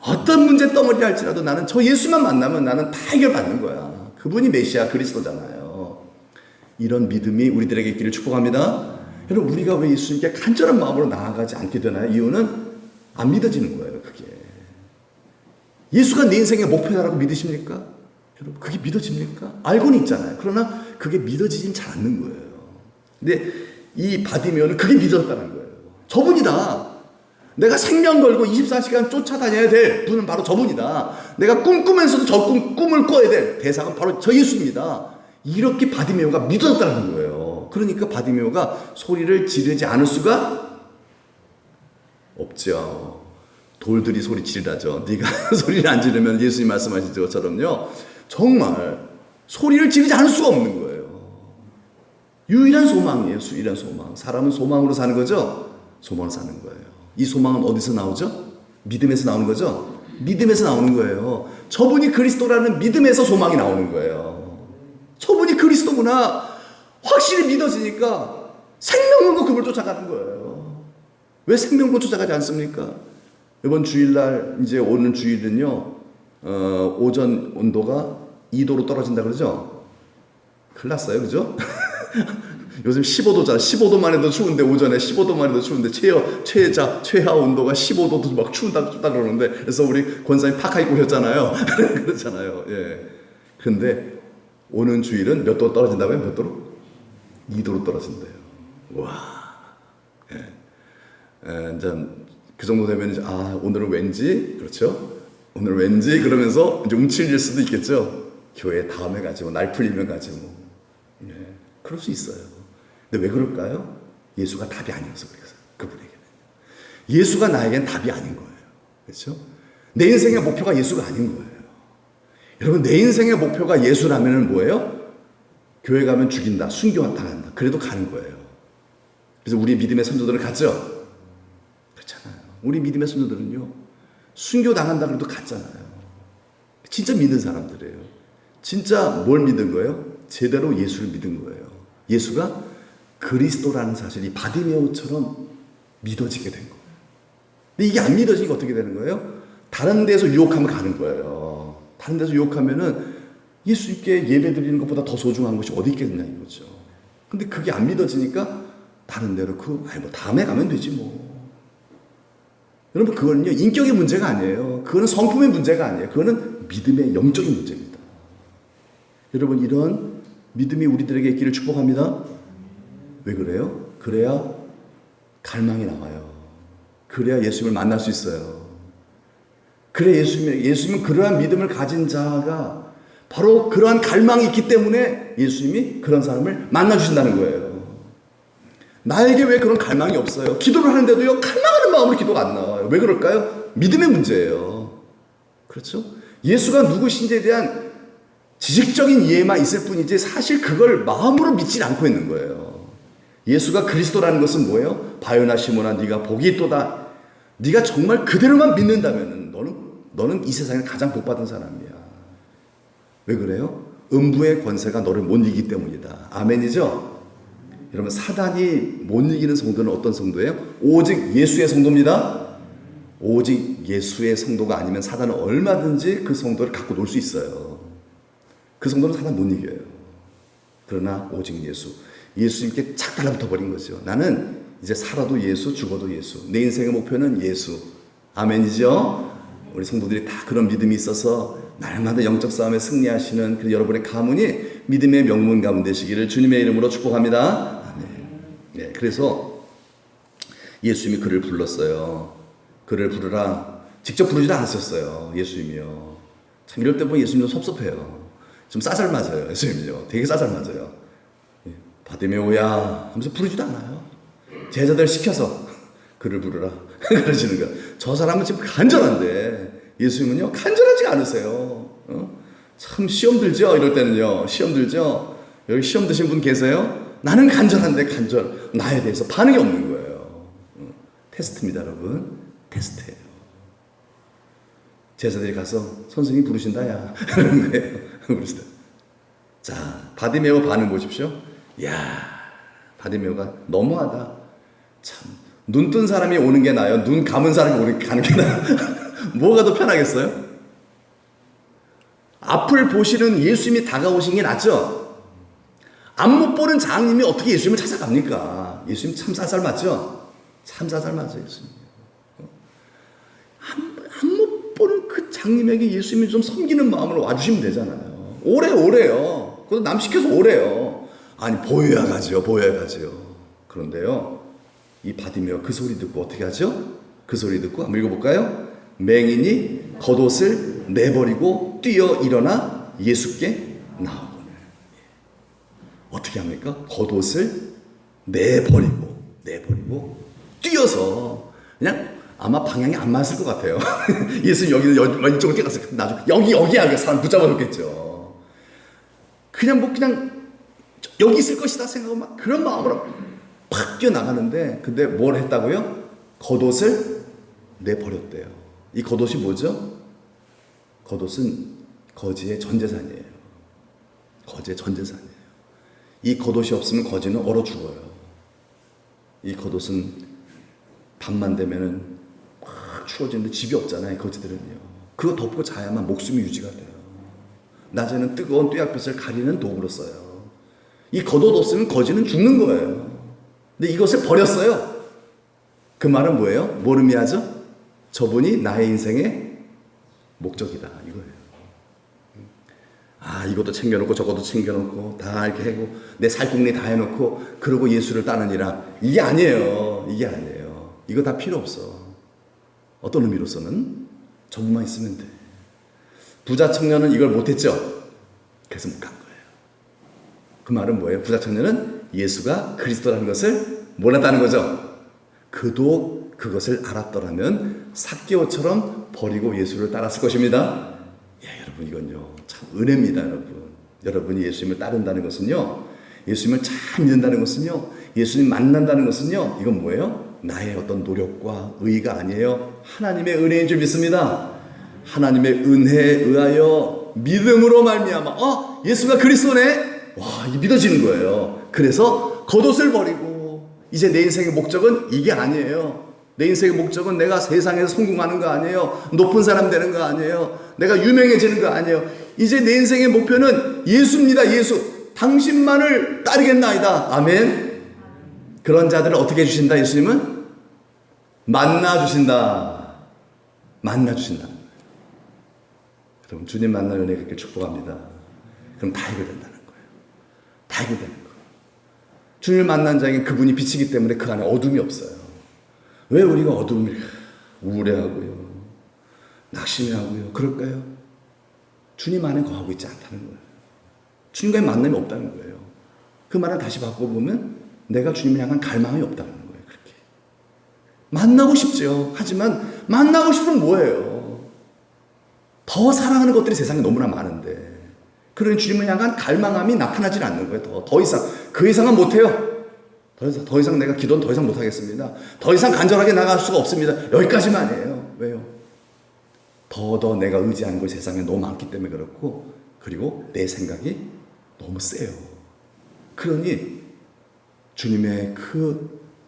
어떤 문제 덩어리를 할지라도 나는 저 예수만 만나면 나는 다 해결받는 거야. 그분이 메시아 그리스도잖아요. 이런 믿음이 우리들에게 있기를 축복합니다. 여러분, 우리가 왜 예수님께 간절한 마음으로 나아가지 않게 되나요? 이유는 안 믿어지는 거예요. 그게 예수가 내 인생의 목표다라고 믿으십니까? 여러분, 그게 믿어집니까? 알고는 있잖아요. 그러나 그게 믿어지진 잘 않는 거예요. 근데 이 바디메오는 그게 믿었다는 거예요. 저분이다. 내가 생명 걸고 24시간 쫓아다녀야 될 분은 바로 저분이다. 내가 꿈꾸면서도 저 꿈을 꿔야 될 대상은 바로 저 예수입니다. 이렇게 바디메오가 믿었다는 거예요. 그러니까 바디메오가 소리를 지르지 않을 수가 없죠. 돌들이 소리 지르라죠. 네가 소리를 안 지르면 예수님 말씀하신 것처럼요, 정말 소리를 지르지 않을 수가 없는 거예요. 유일한 소망이에요. 유일한 소망. 사람은 소망으로 사는 거죠. 소망으로 사는 거예요. 이 소망은 어디서 나오죠? 믿음에서 나오는 거죠. 믿음에서 나오는 거예요. 저분이 그리스도라는 믿음에서 소망이 나오는 거예요. 저분이 그리스도구나 확실히 믿어지니까 생명 걸고 그걸 쫓아가는 거예요. 왜 생명 걸고 쫓아가지 않습니까? 이번 주일날, 이제 오는 주일은요, 오전 온도가 2도로 떨어진다 그러죠? 큰일 났어요, 그죠? 요즘 15도잖아. 15도만 해도 추운데, 오전에 15도만 해도 추운데, 최하 온도가 15도도 막 춥다 그러는데, 그래서 우리 권사님 파카 입고 오셨잖아요. 그렇잖아요. 예. 그런데 오는 주일은 몇 도 떨어진다고요? 몇 도로? 2도로 떨어진대요. 와. 예. 이제 그 정도 되면 이제, 오늘은 왠지, 그렇죠? 오늘 왠지 그러면서 이제 움츠릴 수도 있겠죠? 교회 다음에 가지 뭐, 날 풀리면 가지 뭐. 예. 그럴 수 있어요. 근데 왜 그럴까요? 예수가 답이 아니어서 그래서 그분에게는. 예수가 나에겐 답이 아닌 거예요. 그렇죠? 내 인생의 목표가 예수가 아닌 거예요. 여러분, 내 인생의 목표가 예수라면 뭐예요? 교회 가면 죽인다, 순교 당한다. 그래도 가는 거예요. 그래서 우리 믿음의 선조들은 갔죠? 그렇잖아요. 우리 믿음의 선조들은요, 순교 당한다 그래도 갔잖아요. 진짜 믿는 사람들이에요. 진짜 뭘 믿은 거예요? 제대로 예수를 믿은 거예요. 예수가 그리스도라는 사실이 바디메오처럼 믿어지게 된 거예요. 근데 이게 안 믿어지니까 어떻게 되는 거예요? 다른 데서 유혹하면 가는 거예요. 다른 데서 유혹하면은 예수님께 예배 드리는 것보다 더 소중한 것이 어디 있겠냐 이거죠. 근데 그게 안 믿어지니까 다른 데로 뭐 다음에 가면 되지 뭐. 여러분, 그거는요, 인격의 문제가 아니에요. 그거는 성품의 문제가 아니에요. 그거는 믿음의 영적인 문제입니다. 여러분, 이런 믿음이 우리들에게 있기를 축복합니다. 왜 그래요? 그래야 갈망이 나와요. 그래야 예수님을 만날 수 있어요. 그래, 예수님은 그러한 믿음을 가진 자가 바로 그러한 갈망이 있기 때문에 예수님이 그런 사람을 만나주신다는 거예요. 나에게 왜 그런 갈망이 없어요? 기도를 하는데도요, 갈망하는 마음으로 기도가 안 나와요. 왜 그럴까요? 믿음의 문제예요. 그렇죠? 예수가 누구신지에 대한 지식적인 이해만 있을 뿐이지 사실 그걸 마음으로 믿지 않고 있는 거예요. 예수가 그리스도라는 것은 뭐예요? 바요나 시몬아, 네가 복이 있도다. 네가 정말 그대로만 믿는다면 너는 이 세상에 가장 복받은 사람이야. 왜 그래요? 음부의 권세가 너를 못 이기기 때문이다. 아멘이죠? 여러분, 사단이 못 이기는 성도는 어떤 성도예요? 오직 예수의 성도입니다. 오직 예수의 성도가 아니면 사단은 얼마든지 그 성도를 갖고 놀 수 있어요. 그 성도는 사단 못 이겨요. 그러나 오직 예수님께 착 달라붙어 버린 거죠. 나는 이제 살아도 예수, 죽어도 예수. 내 인생의 목표는 예수. 아멘이죠? 우리 성도들이 다 그런 믿음이 있어서 날마다 영적 싸움에 승리하시는 그 여러분의 가문이 믿음의 명문 가문 되시기를 주님의 이름으로 축복합니다. 아멘. 네, 그래서 예수님이 그를 불렀어요. 그를 부르라. 직접 부르지도 않았었어요. 예수님이요. 참 이럴 때 보면 예수님 좀 섭섭해요. 좀 싸잘 맞아요. 예수님이요. 되게 싸잘 맞아요. 바디메오야 하면서 부르지도 않아요. 제자들 시켜서 그를 부르라 그러시는 거예요. 저 사람은 지금 간절한데 예수님은요, 간절하지가 않으세요. 참 시험 들죠? 이럴 때는요, 시험 들죠? 여기 시험 드신 분 계세요? 나는 간절한데 나에 대해서 반응이 없는 거예요. 테스트입니다, 여러분. 테스트예요. 제자들이 가서 선생님 부르신다 야 그런 거예요. 부르시다. 자, 바디메오 반응 보십시오. 이야, 바디메오가 너무하다. 참, 눈 뜬 사람이 오는 게 나아요? 눈 감은 사람이 가는 게 나아요? 뭐가 더 편하겠어요? 앞을 보시는 예수님이 다가오신 게 낫죠? 앞 못 보는 장님이 어떻게 예수님을 찾아갑니까? 예수님 참 쌀쌀 맞죠? 참 쌀쌀 맞죠, 예수님. 앞 못 보는 그 장님에게 예수님이 좀 섬기는 마음으로 와주시면 되잖아요. 오래요. 그것도 남 시켜서 오래요. 아니, 보여야 가지요, 보여야 가지요. 그런데요, 이 바디메오 그 소리 듣고 어떻게 하죠? 그 소리 듣고 한번 읽어볼까요? 맹인이 겉옷을 내버리고 뛰어 일어나 예수께 나오거늘. 어떻게 합니까? 겉옷을 내버리고 뛰어서 그냥 아마 방향이 안 맞을 것 같아요. 예수님 여기는 이쪽으로 뛰어갔어요. 나중에 여기야 사람 붙잡아줬겠죠. 그냥 여기 있을 것이다 생각하고 막 그런 마음으로 팍 뛰어나가는데, 근데 뭘 했다고요? 겉옷을 내버렸대요. 이 겉옷이 뭐죠? 겉옷은 거지의 전재산이에요. 거지의 전재산이에요. 이 겉옷이 없으면 거지는 얼어 죽어요. 이 겉옷은 밤만 되면은 막 추워지는데 집이 없잖아요, 거지들은요. 그거 덮고 자야만 목숨이 유지가 돼요. 낮에는 뜨거운 뙤약볕을 가리는 도구로 써요. 이 겉옷 없으면 거지는 죽는 거예요. 근데 이것을 버렸어요. 그 말은 뭐예요? 뭘 의미하죠? 저분이 나의 인생의 목적이다, 이거예요. 아, 이것도 챙겨놓고 저것도 챙겨놓고 다 이렇게 하고 내 살궁리 다 해놓고 그러고 예수를 따르니라. 이게 아니에요. 이거 다 필요 없어. 어떤 의미로서는 저분만 있으면 돼. 부자 청년은 이걸 못했죠. 그래서 못 간 거예요. 그 말은 뭐예요? 부자 청년은 예수가 그리스도라는 것을 몰랐다는 거죠. 그도 그것을 알았더라면 삭개오처럼 버리고 예수를 따랐을 것입니다. 예, 여러분, 이건요 참 은혜입니다. 여러분이 예수님을 따른다는 것은요, 예수님을 참 믿는다는 것은요, 예수님 만난다는 것은요, 이건 뭐예요? 나의 어떤 노력과 의의가 아니에요. 하나님의 은혜인 줄 믿습니다. 하나님의 은혜에 의하여 믿음으로 말미암아 예수가 그리스도네, 와, 이게 믿어지는 거예요. 그래서 겉옷을 버리고 이제 내 인생의 목적은 이게 아니에요. 내 인생의 목적은 내가 세상에서 성공하는 거 아니에요. 높은 사람 되는 거 아니에요. 내가 유명해지는 거 아니에요. 이제 내 인생의 목표는 예수입니다. 예수. 당신만을 따르겠나이다. 아멘. 그런 자들을 어떻게 해주신다? 예수님은 만나주신다. 여러분, 주님 만나는 은혜 그렇게 축복합니다. 그럼 다 해결된다는 거예요. 다 해결되는 거예요. 주님을 만난 자에게 그분이 빛이기 때문에 그 안에 어둠이 없어요. 왜 우리가 어둠을 우울해하고요, 낙심해하고요 그럴까요? 주님 안에 거하고 있지 않다는 거예요. 주님과의 만남이 없다는 거예요. 그 말을 다시 바꿔보면 내가 주님을 향한 갈망이 없다는 거예요. 그렇게 만나고 싶죠. 하지만 만나고 싶으면 뭐예요? 더 사랑하는 것들이 세상에 너무나 많은데 그런 주님을 향한 갈망함이 나타나질 않는 거예요. 더 이상 그 이상은 못해요. 더 이상 내가 기도는 더 이상 못하겠습니다. 더 이상 간절하게 나갈 수가 없습니다. 여기까지만이에요. 왜요? 더 내가 의지하는 것이 세상에 너무 많기 때문에 그렇고, 그리고 내 생각이 너무 세요. 그러니 주님의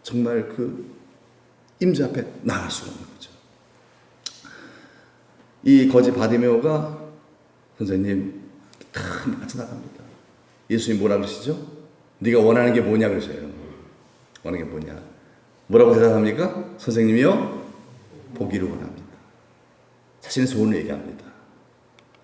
정말 임재 앞에 나갈 수가 없는 거죠. 이 거지 바디메오가 선생님 탁 같이 나갑니다. 예수님 뭐라 그러시죠? 네가 원하는 게 뭐냐 그러셔요. 원하는 게 뭐냐? 뭐라고 대답합니까? 선생님이요, 보기를 원합니다. 자신의 소원을 얘기합니다.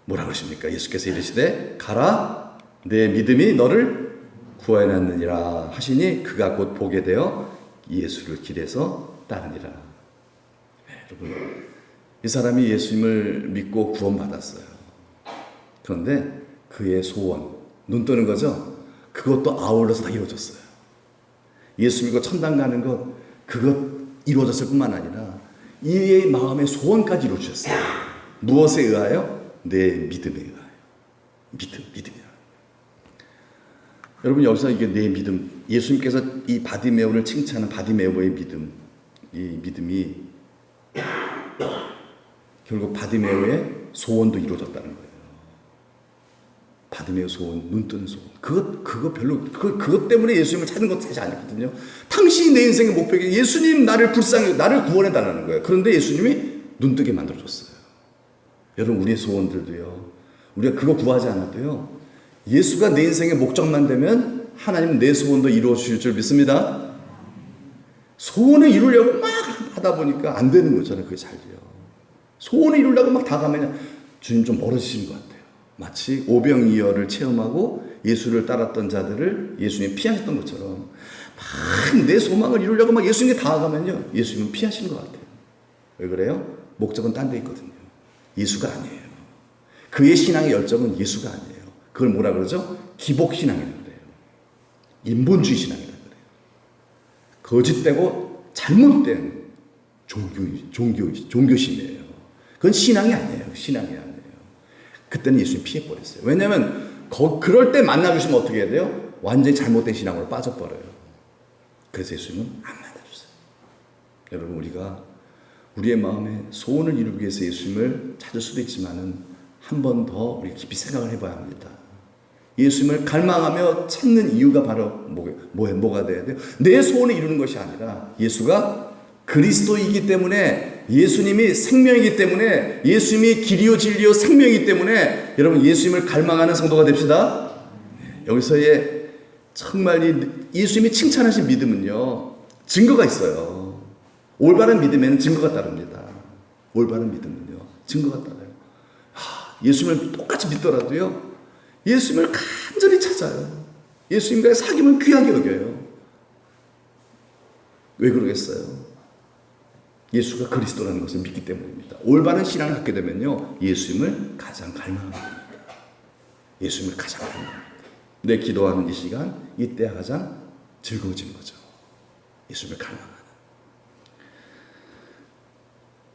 뭐라 그러십니까? 예수께서 이르시되 가라, 내 믿음이 너를 구원하느니라 하시니 그가 곧 보게 되어 예수를 길에서 따르니라. 네, 여러분, 이 사람이 예수님을 믿고 구원받았어요. 그런데 그의 소원, 눈 뜨는 거죠? 그것도 아울러서 다 이루어졌어요. 예수 믿고 천당 가는 것, 그것 이루어졌을 뿐만 아니라 이의 마음의 소원까지 이루어주셨어요. 무엇에 의하여? 내 믿음에 의하여. 믿음이야. 여러분, 여기서 이게 내 믿음, 예수님께서 이 바디메오를 칭찬하는 바디메오의 믿음, 이 믿음이 결국 바디메오의 소원도 이루어졌다는 거예요. 바디메오 소원, 눈 뜨는 소원. 그것 때문에 예수님을 찾는 것 사실 아니거든요. 당신이 내 인생의 목표가 예수님 나를 구원해 달라는 거예요. 그런데 예수님이 눈뜨게 만들어줬어요. 여러분, 우리의 소원들도요, 우리가 그거 구하지 않아도요, 예수가 내 인생의 목적만 되면 하나님은 내 소원도 이루어 주실 줄 믿습니다. 소원을 이루려고 막 하다 보니까 안 되는 거잖아요. 그게 잘요. 소원을 이루려고 막 다 가면 주님 좀 멀어지신 것 같아요. 마치 오병이어를 체험하고 예수를 따랐던 자들을 예수님이 피하셨던 것처럼 막 내 소망을 이루려고 막 예수님께 다가가면요, 예수님은 피하시는 것 같아요. 왜 그래요? 목적은 딴 데 있거든요. 예수가 아니에요. 그의 신앙의 열정은 예수가 아니에요. 그걸 뭐라 그러죠? 기복신앙이라고 그래요. 인본주의 신앙이라고 그래요. 거짓되고 잘못된 종교심이에요. 그건 신앙이 아니에요. 신앙이 아니에요. 그때는 예수님 피해버렸어요. 왜냐하면 그럴 때 만나주시면 어떻게 해야 돼요? 완전히 잘못된 신앙으로 빠져버려요. 그래서 예수님은 안 만나주세요. 여러분, 우리가 우리의 마음에 소원을 이루기 위해서 예수님을 찾을 수도 있지만은 한 번 더 우리 깊이 생각을 해봐야 합니다. 예수님을 갈망하며 찾는 이유가 바로 뭐가 돼야 돼요? 내 소원을 이루는 것이 아니라 예수가 그리스도이기 때문에, 예수님이 생명이기 때문에, 예수님이 길이요 진리요 생명이기 때문에 여러분, 예수님을 갈망하는 성도가 됩시다. 여기서의 정말 예수님이 칭찬하신 믿음은요, 증거가 있어요. 올바른 믿음에는 증거가 따릅니다. 올바른 믿음은요, 증거가 따라요. 예수님을 똑같이 믿더라도요, 예수님을 간절히 찾아요. 예수님과의 사귐을 귀하게 여겨요. 왜 그러겠어요? 예수가 그리스도라는 것을 믿기 때문입니다. 올바른 신앙을 갖게 되면요, 예수님을 가장 갈망합니다. 예수님을 가장 갈망합니다. 내 기도하는 이 시간, 이때가 가장 즐거워지는 거죠. 예수님을 갈망하는.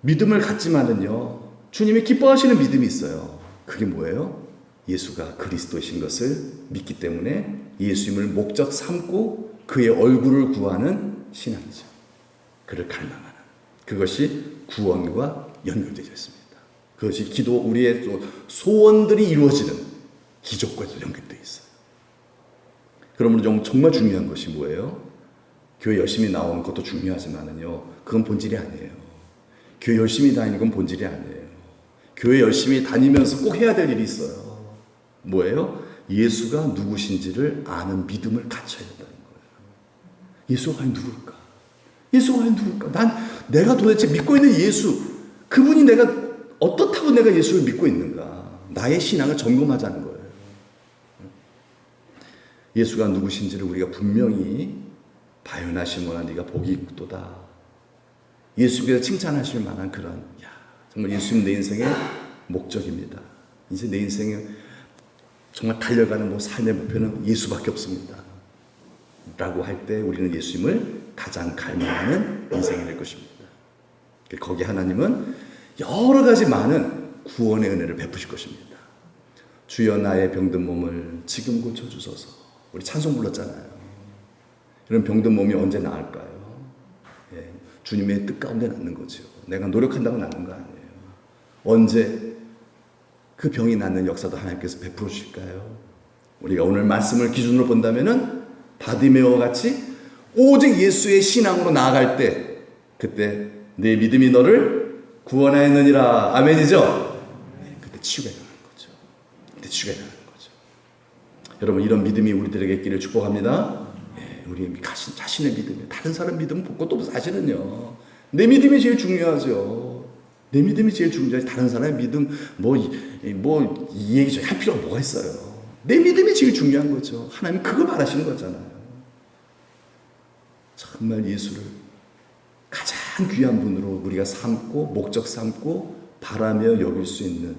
믿음을 갖지만은요, 주님이 기뻐하시는 믿음이 있어요. 그게 뭐예요? 예수가 그리스도이신 것을 믿기 때문에 예수님을 목적 삼고 그의 얼굴을 구하는 신앙이죠. 그를 갈망하는. 그것이 구원과 연결되어 있습니다. 그것이 우리의 소원들이 이루어지는 기적과도 연결되어 있어요. 그러므로 정말 중요한 것이 뭐예요? 교회 열심히 나오는 것도 중요하지만은요, 그건 본질이 아니에요. 교회 열심히 다니는 건 본질이 아니에요. 교회 열심히 다니면서 꼭 해야 될 일이 있어요. 뭐예요? 예수가 누구신지를 아는 믿음을 갖춰야 된다는 거예요. 예수가 과연 누굴까? 예수가 과연 누굴까? 내가 도대체 믿고 있는 예수, 그분이 내가 어떻다고 내가 예수를 믿고 있는가? 나의 신앙을 점검하자는 거예요. 예수가 누구신지를 우리가 분명히 발견하시거나 네가 복이 있도다. 예수께서 칭찬하실 만한 그런, 정말 예수님 내 인생의 목적입니다. 이제 내 인생에 정말 달려가는 삶의 목표는 예수밖에 없습니다. 라고 할 때 우리는 예수님을 가장 갈망하는 인생이 될 것입니다. 거기 하나님은 여러 가지 많은 구원의 은혜를 베푸실 것입니다. 주여 나의 병든 몸을 지금 고쳐주소서. 우리 찬송 불렀잖아요. 이런 병든 몸이 언제 나을까요? 주님의 뜻 가운데 낫는 거죠. 내가 노력한다고 낫는 거 아니에요. 언제 그 병이 낫는 역사도 하나님께서 베풀어 주실까요? 우리가 오늘 말씀을 기준으로 본다면은 바디메오와 같이 오직 예수의 신앙으로 나아갈 때, 그때 내 믿음이 너를 구원하였느니라. 아멘이죠? 그때 치유가 일어나는 거죠. 그때 치유가 일어나는 거죠. 여러분, 이런 믿음이 우리들에게 있기를 축복합니다. 우리 자신의 믿음이, 다른 사람 믿음은 볼 것도 없어. 사실은요, 내 믿음이 제일 중요하죠. 내 믿음이 제일 중요하지. 다른 사람의 믿음 이 얘기 할 필요가 뭐가 있어요. 내 믿음이 제일 중요한 거죠. 하나님 그거 바라시는 거잖아요. 정말 예수를 가장 귀한 분으로 우리가 삼고 목적 삼고 바라며 여길 수 있는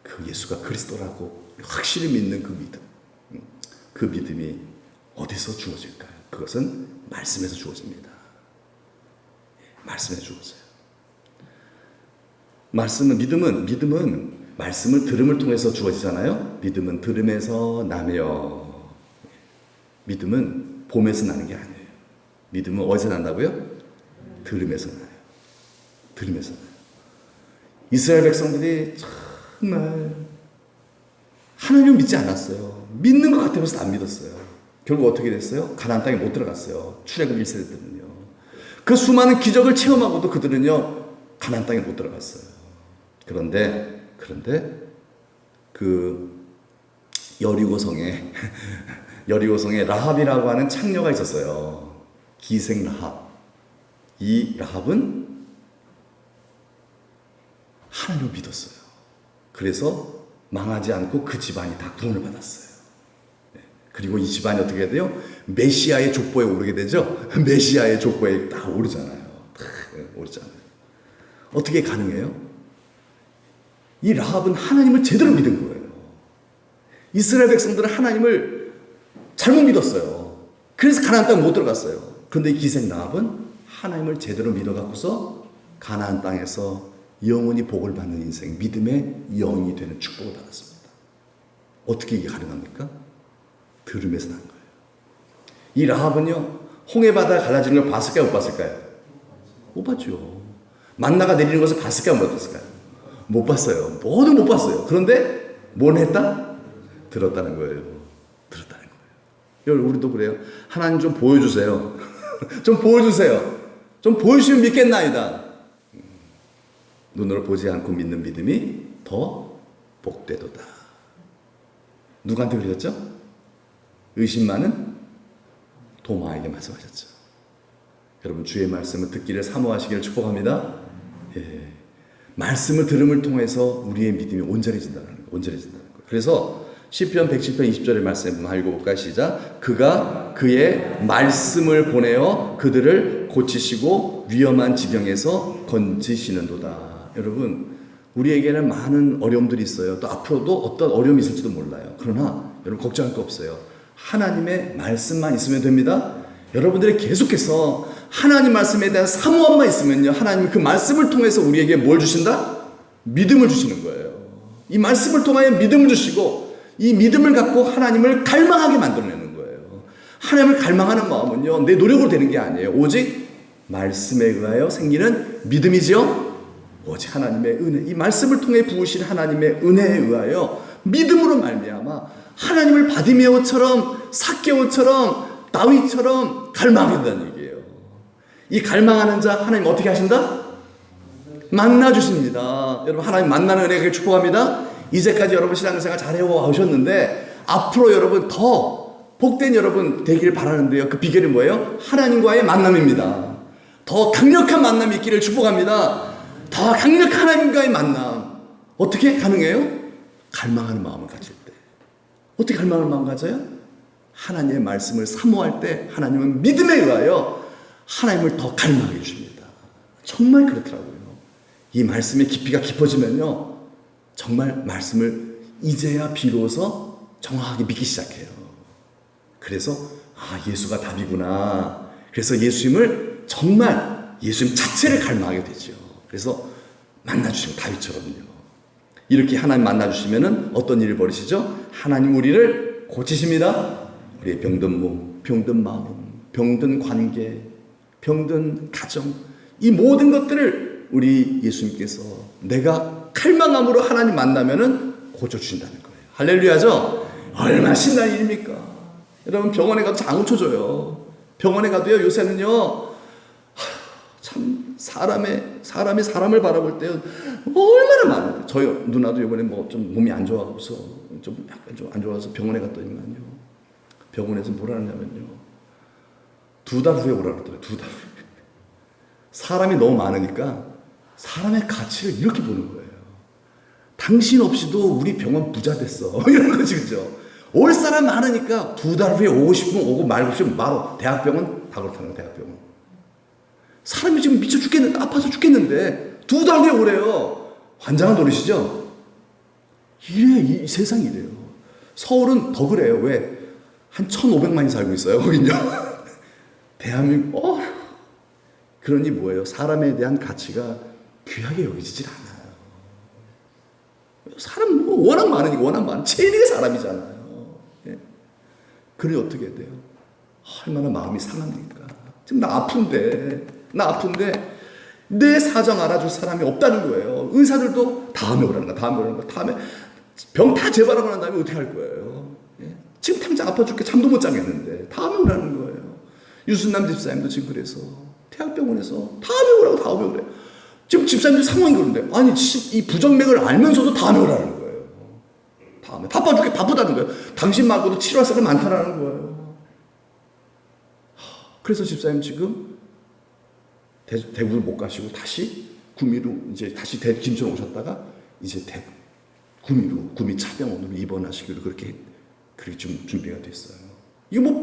그 예수가 그리스도라고 확실히 믿는 그 믿음, 그 믿음이 어디서 주어질까요? 그것은 말씀에서 주어집니다. 말씀에서 주어져요. 믿음은 말씀을 들음을 통해서 주어지잖아요. 믿음은 들음에서 나며. 믿음은 봄에서 나는 게 아니에요. 믿음은 어디서 난다고요? 들음에서 나요. 들음에서 나요. 이스라엘 백성들이 정말 하나님을 믿지 않았어요. 믿는 것 같아서 안 믿었어요. 결국 어떻게 됐어요? 가나안 땅에 못 들어갔어요. 출애굽 1세대 때는요. 그 수많은 기적을 체험하고도 그들은요, 가나안 땅에 못 들어갔어요. 그런데 그 여리고성에 라합이라고 하는 창녀가 있었어요. 기생 라합. 이 라합은 하나님을 믿었어요. 그래서 망하지 않고 그 집안이 다 구원을 받았어요. 그리고 이 집안이 어떻게 돼요? 메시아의 족보에 오르게 되죠. 메시아의 족보에 딱 오르잖아요. 어떻게 가능해요? 이 라합은 하나님을 제대로 믿은 거예요. 이스라엘 백성들은 하나님을 잘못 믿었어요. 그래서 가나안 땅 못 들어갔어요. 그런데 이 기생 라합은 하나님을 제대로 믿어갖고서 가나안 땅에서 영원히 복을 받는 인생, 믿음의 영이 되는 축복을 받았습니다. 어떻게 이게 가능합니까? 들음에서 난 거예요. 이 라합은요, 홍해바다 갈라지는 걸 봤을까요? 못 봤을까요? 못 봤죠. 만나가 내리는 것을 봤을까요? 못 봤을까요? 못 봤어요. 모두 못 봤어요. 그런데 뭘 했다? 들었다는 거예요. 들었다는 거예요. 여러분, 우리도 그래요. 하나님 좀 보여주세요. 좀 보여주세요. 좀 보여주시면 믿겠나이다. 눈으로 보지 않고 믿는 믿음이 더 복되도다. 누구한테 그러셨죠? 의심 많은 도마에게 말씀하셨죠. 여러분, 주의 말씀을 듣기를 사모하시기를 축복합니다. 예. 말씀을 들음을 통해서 우리의 믿음이 온전해진다는 거예요. 온전해진다는 거예요. 그래서 시편 110편 20절의 말씀 한번 읽어볼까요? 시작. 그가 그의 말씀을 보내어 그들을 고치시고 위험한 지경에서 건지시는도다. 여러분, 우리에게는 많은 어려움들이 있어요. 또 앞으로도 어떤 어려움이 있을지도 몰라요. 그러나 여러분, 걱정할 거 없어요. 하나님의 말씀만 있으면 됩니다. 여러분들이 계속해서 하나님 말씀에 대한 사모함만 있으면요, 하나님이 그 말씀을 통해서 우리에게 뭘 주신다? 믿음을 주시는 거예요. 이 말씀을 통하여 믿음을 주시고 이 믿음을 갖고 하나님을 갈망하게 만들어내는 거예요. 하나님을 갈망하는 마음은요, 내 노력으로 되는 게 아니에요. 오직 말씀에 의하여 생기는 믿음이죠. 오직 하나님의 은혜, 이 말씀을 통해 부으신 하나님의 은혜에 의하여 믿음으로 말미암아 하나님을 바디메오처럼 삭개오처럼 다윗처럼 갈망하게 된다는 얘기예요. 이 갈망하는 자 하나님 어떻게 하신다? 만나주십니다. 여러분, 하나님 만나는 은혜를 축복합니다. 이제까지 여러분 신앙생활 잘 해오셨는데 앞으로 여러분 더 복된 여러분 되기를 바라는데요. 그 비결이 뭐예요? 하나님과의 만남입니다. 더 강력한 만남이 있기를 축복합니다. 더 강력한 하나님과의 만남. 어떻게 가능해요? 갈망하는 마음을 가질 때. 어떻게 갈망하는 마음을 가져요? 하나님의 말씀을 사모할 때 하나님은 믿음에 의하여 하나님을 더 갈망하게 해줍니다. 정말 그렇더라고요. 이 말씀의 깊이가 깊어지면요, 정말 말씀을 이제야 비로소 정확하게 믿기 시작해요. 그래서 예수가 답이구나. 그래서 예수님을 정말 예수님 자체를 갈망하게 되죠. 그래서 만나주시고 다윗처럼요. 이렇게 하나님 만나주시면은 어떤 일을 벌이시죠? 하나님 우리를 고치십니다. 우리의 병든 몸, 병든 마음, 병든 관계, 병든 가정, 이 모든 것들을 우리 예수님께서 내가 칼망함으로 하나님 만나면은 고쳐주신다는 거예요. 할렐루야죠? 얼마나 신나는 일입니까? 여러분, 병원에 가도 장우초 줘요. 병원에 가도요, 요새는요, 참 사람이 사람을 바라볼 때 얼마나 많은데. 저희 누나도 이번에 뭐 좀 몸이 안 좋아서 좀 약간 좀 안 좋아서 병원에 갔더니만요, 병원에서 뭐라 하냐면요, 2달 후에 오라 그러더라고요. 2달 후에. 사람이 너무 많으니까 사람의 가치를 이렇게 보는 거예요. 당신 없이도 우리 병원 부자 됐어. 이런 거지, 그죠? 올 사람 많으니까 2달 후에 오고 싶으면 오고 말고 싶으면 바로 대학병원 다 그렇다는 거예요. 대학병원. 사람이 지금 미쳐 죽겠는데, 아파서 죽겠는데 2달 후에 오래요. 환장한 노릇이죠? 이래, 이 세상이 이래요. 서울은 더 그래요. 왜? 한 1,500만이 살고 있어요. 거긴요. 대한민국, 그러니 뭐예요? 사람에 대한 가치가 귀하게 여기지질 않아요. 사람 워낙 많으니까, 워낙 많은 체인이 사람이잖아요. 예. 그러니 어떻게 해야 돼요? 얼마나 마음이 상합니까? 지금 나 아픈데 내 사정 알아줄 사람이 없다는 거예요. 의사들도 다음에 오라는 거야. 다음에 병 다 재발하고 난 다음에 어떻게 할 거예요? 예? 지금 당장 아파 죽게 잠도 못 자겠는데 다음에 오라는 거예요. 유순남 집사님도 지금 그래서 대학병원에서 다음에 오라고. 지금 집사님들 상황이 그런데 아니 이 부정맥을 알면서도 다음에 오라는 거예요. 다음에 바빠 죽게 바쁘다는 거예요. 당신 말고도 치료할 사람이 많다라는 거예요. 그래서 집사님 지금 대구를 못 가시고 다시 구미로 이제 다시 김천 오셨다가 이제 구미로 구미 차병원으로 입원하시기로 그렇게 좀 준비가 됐어요. 이거 뭐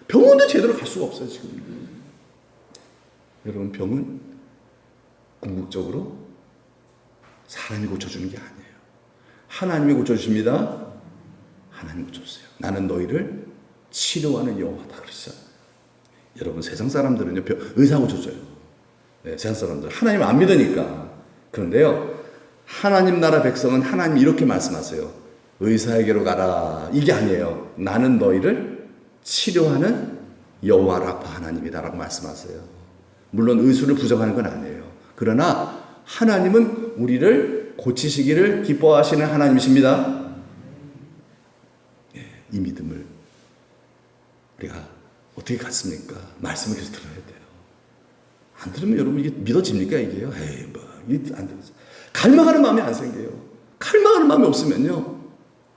병원도 제대로 갈 수가 없어요 지금. 여러분 병은 궁극적으로 사람이 고쳐주는 게 아니에요. 하나님이 고쳐주십니다. 하나님이 고쳐주세요. 나는 너희를 치료하는 여호와다 그러시잖아요. 여러분 세상 사람들은요 의사 고쳐줘요. 네, 세상 사람들 하나님 안 믿으니까. 그런데요 하나님 나라 백성은 하나님이 이렇게 말씀하세요. 의사에게로 가라. 이게 아니에요. 나는 너희를 치료하는 여호와 라파 하나님이다라고 말씀하세요. 물론 의술을 부정하는 건 아니에요. 그러나 하나님은 우리를 고치시기를 기뻐하시는 하나님이십니다. 이 믿음을 우리가 어떻게 갖습니까? 말씀을 계속 들어야 돼요. 안 들으면 여러분 이게 믿어집니까 이게요? 에이 뭐 이게 안 돼요. 갈망하는 마음이 안 생겨요. 갈망하는 마음이 없으면요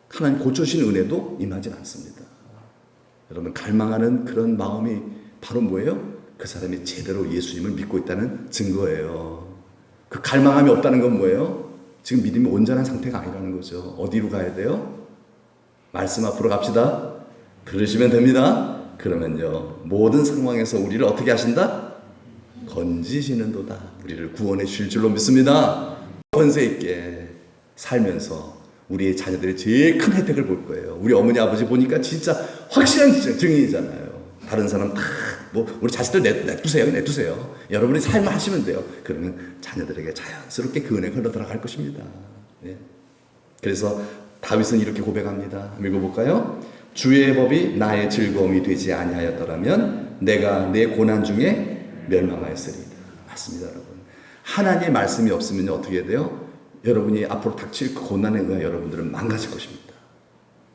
하나님 고쳐주시는 은혜도 임하지 않습니다. 여러분 갈망하는 그런 마음이 바로 뭐예요? 그 사람이 제대로 예수님을 믿고 있다는 증거예요. 그 갈망함이 없다는 건 뭐예요? 지금 믿음이 온전한 상태가 아니라는 거죠. 어디로 가야 돼요? 말씀 앞으로 갑시다. 그러시면 됩니다. 그러면요 모든 상황에서 우리를 어떻게 하신다? 건지시는도다. 우리를 구원해 주실 줄로 믿습니다. 권세 있게 살면서 우리의 자녀들이 제일 큰 혜택을 볼 거예요. 우리 어머니 아버지 보니까 진짜 확실한 증인이잖아요. 다른 사람 다 뭐 우리 자식들 내두세요. 여러분이 삶을 하시면 돼요. 그러면 자녀들에게 자연스럽게 그 은혜가 흘러 들어갈 것입니다. 예. 그래서 다윗은 이렇게 고백합니다. 읽어볼까요? 주의 법이 나의 즐거움이 되지 아니하였더라면 내가 내 고난 중에 멸망하였으리이다. 맞습니다, 여러분. 하나님의 말씀이 없으면 어떻게 돼요? 여러분이 앞으로 닥칠 그 고난에 의해 여러분들은 망가질 것입니다.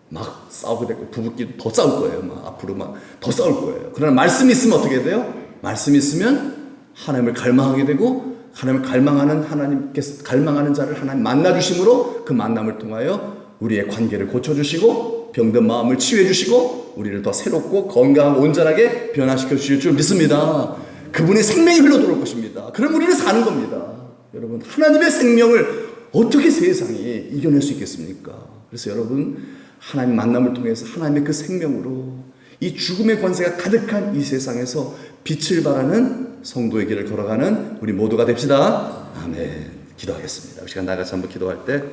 막 싸우게 되고 부부끼리 더 싸울 거예요. 막 앞으로 막 더 싸울 거예요. 그러나 말씀이 있으면 어떻게 돼요? 말씀이 있으면 하나님을 갈망하게 되고 하나님을 갈망하는 자를 하나님 만나 주심으로 그 만남을 통하여 우리의 관계를 고쳐 주시고 병든 마음을 치유해 주시고 우리를 더 새롭고 건강하고 온전하게 변화시켜 주실 줄 믿습니다. 그분의 생명이 흘러 들어올 것입니다. 그럼 우리는 사는 겁니다. 여러분 하나님의 생명을 어떻게 세상이 이겨낼 수 있겠습니까? 그래서 여러분 하나님 만남을 통해서 하나님의 그 생명으로 이 죽음의 권세가 가득한 이 세상에서 빛을 발하는 성도의 길을 걸어가는 우리 모두가 됩시다. 아멘. 기도하겠습니다. 이 시간 나가서 한번 기도할 때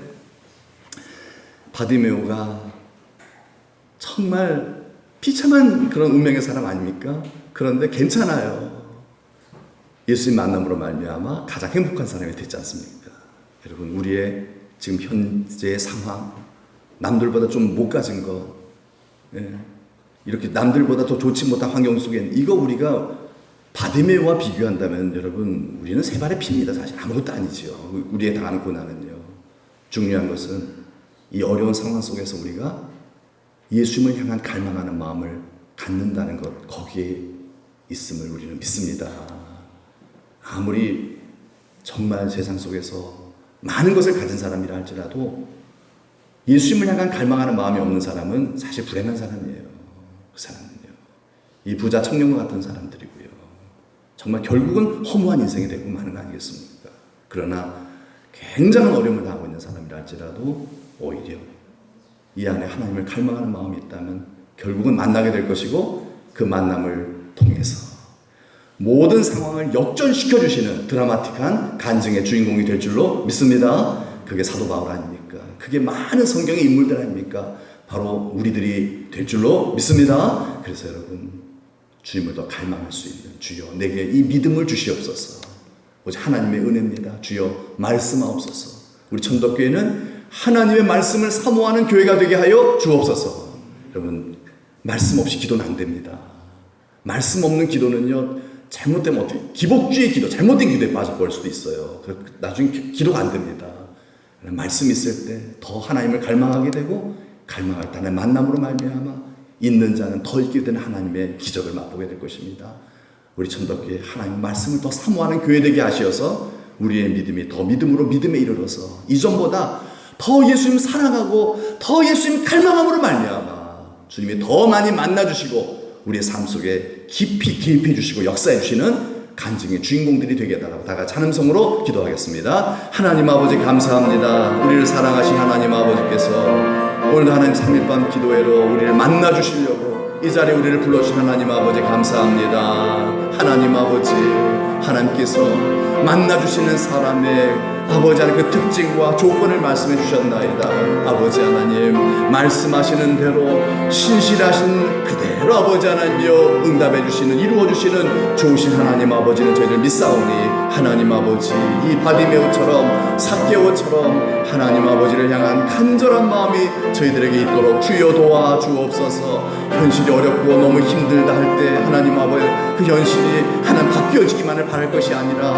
바디메오가 정말 비참한 그런 운명의 사람 아닙니까? 그런데 괜찮아요. 예수님 만남으로 말미암아 가장 행복한 사람이 됐지 않습니까? 여러분 우리의 지금 현재의 상황 남들보다 좀 못 가진 거 이렇게 남들보다 더 좋지 못한 환경 속에 이거 우리가 바디메오와 비교한다면 여러분 우리는 세 발의 피입니다. 사실 아무것도 아니지요. 우리의 당하는 고난은요. 중요한 것은 이 어려운 상황 속에서 우리가 예수님을 향한 갈망하는 마음을 갖는다는 것 거기에 있음을 우리는 믿습니다. 아무리 정말 세상 속에서 많은 것을 가진 사람이라 할지라도 예수님을 향한 갈망하는 마음이 없는 사람은 사실 불행한 사람이에요. 그 사람은요. 이 부자 청년과 같은 사람들이고요. 정말 결국은 허무한 인생이 되고 마는 거 아니겠습니까? 그러나 굉장한 어려움을 당하고 있는 사람이라 할지라도 오히려 이 안에 하나님을 갈망하는 마음이 있다면 결국은 만나게 될 것이고 그 만남을 통해서 모든 상황을 역전시켜 주시는 드라마틱한 간증의 주인공이 될 줄로 믿습니다. 그게 사도 바울 아닙니까? 그게 많은 성경의 인물들 아닙니까? 바로 우리들이 될 줄로 믿습니다. 그래서 여러분 주님을 더 갈망할 수 있는 주여 내게 이 믿음을 주시옵소서. 오직 하나님의 은혜입니다. 주여 말씀하옵소서. 우리 천덕교회는 하나님의 말씀을 사모하는 교회가 되게 하여 주옵소서. 여러분 말씀 없이 기도는 안 됩니다. 말씀 없는 기도는요 잘못되면 어떻게 기복주의 기도, 잘못된 기도에 빠져버릴 수도 있어요. 나중에 기도가 안 됩니다. 말씀이 있을 때 더 하나님을 갈망하게 되고 갈망할 때 하나님의 만남으로 말미암아 있는 자는 더 있게 되는 하나님의 기적을 맛보게 될 것입니다. 우리 천덕교회 하나님 말씀을 더 사모하는 교회 되게 하시어서 우리의 믿음이 더 믿음으로 믿음에 이르러서 이전보다 더 예수님 사랑하고 더 예수님 갈망함으로 말미암아 주님이 더 많이 만나주시고 우리의 삶 속에 깊이 개입해 주시고 역사해 주시는 간증의 주인공들이 되게 해달라고 다 같이 찬음성으로 기도하겠습니다. 하나님 아버지 감사합니다. 우리를 사랑하신 하나님 아버지께서 오늘도 하나님 3일밤 기도회로 우리를 만나주시려고 이 자리에 우리를 불러주신 하나님 아버지 감사합니다. 하나님 아버지, 하나님께서 만나주시는 사람의 아버지 하나님 그 특징과 조건을 말씀해 주셨나이다. 아버지 하나님 말씀하시는 대로 신실하신 그대로 아버지 하나님이여 응답해 주시는 이루어 주시는 좋으신 하나님 아버지는 저희들 믿사오니 하나님 아버지 이 바디메오처럼 삭개오처럼 하나님 아버지를 향한 간절한 마음이 저희들에게 있도록 주여 도와주옵소서. 현실이 어렵고 너무 힘들다 할 때 하나님 아버지 그 현실이 하나님 바뀌어지기만을 바랄 것이 아니라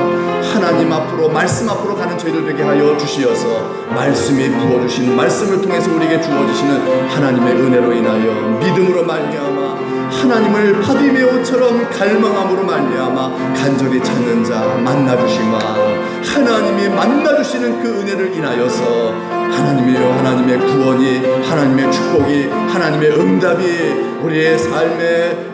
하나님 앞으로 말씀 앞으로 가는 저희들 되게 하여 주시어서 말씀이 부어주신 말씀을 통해서 우리에게 주어주시는 하나님의 은혜로 인하여 믿음으로 말미암아 하나님을 바디메오처럼 갈망함으로 말미암아 간절히 찾는 자 만나주시마 하나님이 만나주시는 그 은혜를 인하여서 하나님이여 하나님의 구원이 하나님의 축복이 하나님의 응답이 우리의 삶에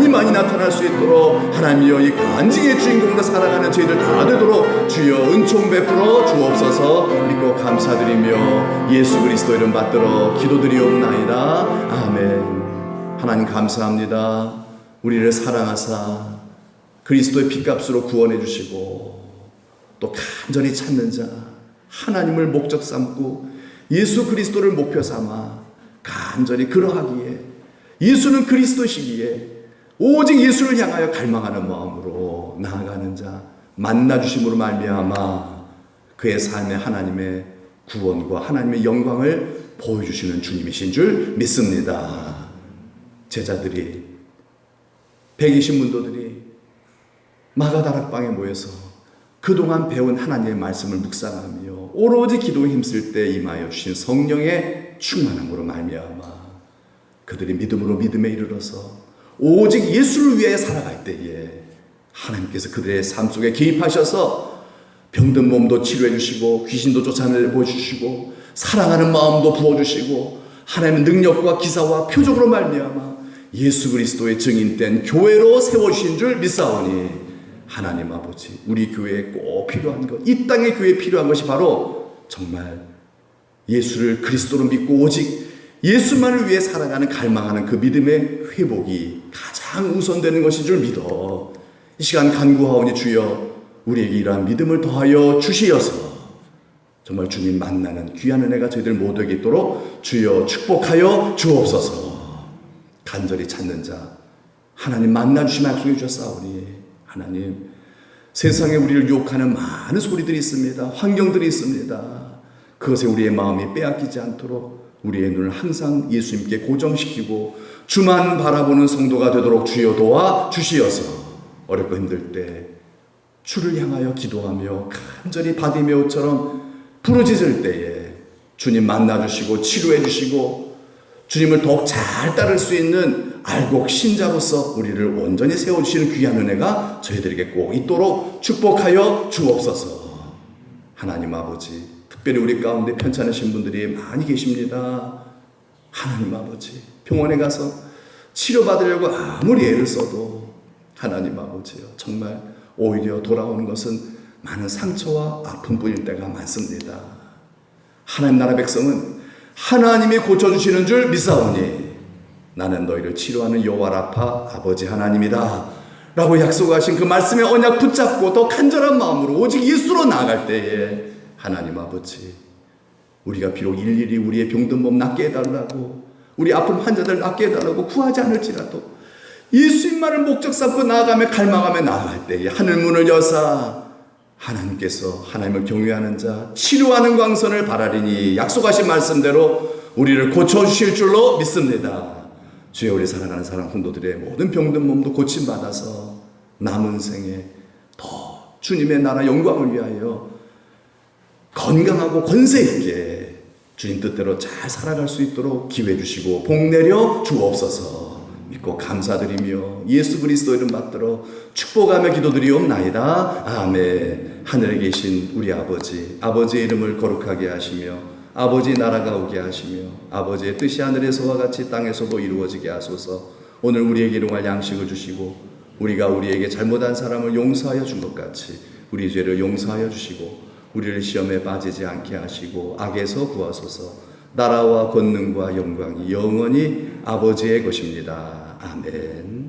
많이 나타날 수 있도록 하나님이여 이 간증의 주인공으로 살아가는 저희들 다 되도록 주여 은총 베풀어 주옵소서. 믿고 감사드리며 예수 그리스도 이름 받들어 기도드리옵나이다. 아멘. 하나님 감사합니다. 우리를 사랑하사 그리스도의 피값으로 구원해 주시고 또 간절히 찾는 자 하나님을 목적 삼고 예수 그리스도를 목표 삼아 간절히 그러하기에 예수는 그리스도시기에 오직 예수를 향하여 갈망하는 마음으로 나아가는 자 만나주심으로 말미암아 그의 삶에 하나님의 구원과 하나님의 영광을 보여주시는 주님이신 줄 믿습니다. 제자들이 120문도들이 마가다락방에 모여서 그동안 배운 하나님의 말씀을 묵상하며 오로지 기도에 힘쓸 때 임하여 주신 성령의 충만함으로 말미암아 그들이 믿음으로 믿음에 이르러서 오직 예수를 위해 살아갈 때에 하나님께서 그들의 삶 속에 개입하셔서 병든 몸도 치료해 주시고 귀신도 쫓아내 보여주시고 사랑하는 마음도 부어주시고 하나님의 능력과 기사와 표적으로 말미암아 예수 그리스도의 증인된 교회로 세워주신 줄 믿사오니 하나님 아버지 우리 교회에 꼭 필요한 것 이 땅의 교회에 필요한 것이 바로 정말 예수를 그리스도로 믿고 오직 예수만을 위해 살아가는 갈망하는 그 믿음의 회복이 가장 우선되는 것인 줄 믿어 이 시간 간구하오니 주여 우리에게 이러한 믿음을 더하여 주시어서 정말 주님 만나는 귀한 은혜가 저희들 모두에게 있도록 주여 축복하여 주옵소서. 간절히 찾는 자 하나님 만나주시면 약속해 주셨사오니 하나님 세상에 우리를 유혹하는 많은 소리들이 있습니다. 환경들이 있습니다. 그것에 우리의 마음이 빼앗기지 않도록 우리의 눈을 항상 예수님께 고정시키고 주만 바라보는 성도가 되도록 주여 도와 주시어서 어렵고 힘들 때 주를 향하여 기도하며 간절히 바디메오처럼 부르짖을 때에 주님 만나주시고 치료해주시고 주님을 더욱 잘 따를 수 있는 알곡 신자로서 우리를 온전히 세워주시는 귀한 은혜가 저희들에게 꼭 있도록 축복하여 주옵소서. 하나님 아버지 특별히 우리 가운데 편찮으신 분들이 많이 계십니다. 하나님 아버지 병원에 가서 치료받으려고 아무리 애를 써도 하나님 아버지요 정말 오히려 돌아오는 것은 많은 상처와 아픔뿐일 때가 많습니다. 하나님 나라 백성은 하나님이 고쳐주시는 줄 믿사오니 나는 너희를 치료하는 여호와 라파 아버지 하나님이다 라고 약속하신 그 말씀의 언약 붙잡고 더 간절한 마음으로 오직 예수로 나아갈 때에 하나님 아버지 우리가 비록 일일이 우리의 병든 몸 낫게 해달라고 우리 아픈 환자들 낫게 해달라고 구하지 않을지라도 예수님만을 목적 삼고 나아가며 갈망하며 나아갈 때에 하늘문을 여사 하나님께서 하나님을 경외하는 자 치료하는 광선을 바라리니 약속하신 말씀대로 우리를 고쳐주실 줄로 믿습니다. 주여 우리 사랑하는 사랑 성도들의 모든 병든 몸도 고침받아서 남은 생에 더 주님의 나라 영광을 위하여 건강하고 권세 있게 주님 뜻대로 잘 살아갈 수 있도록 기회 주시고 복 내려 주옵소서. 믿고 감사드리며 예수 그리스도 이름 받들어 축복하며 기도드리옵나이다. 아멘. 하늘에 계신 우리 아버지, 아버지의 이름을 거룩하게 하시며 아버지 나라가 오게 하시며 아버지의 뜻이 하늘에서와 같이 땅에서도 이루어지게 하소서. 오늘 우리에게 일용할 양식을 주시고 우리가 우리에게 잘못한 사람을 용서하여 준 것 같이 우리 죄를 용서하여 주시고 우리를 시험에 빠지지 않게 하시고 악에서 구하소서. 나라와 권능과 영광이 영원히 아버지의 것입니다. 아멘.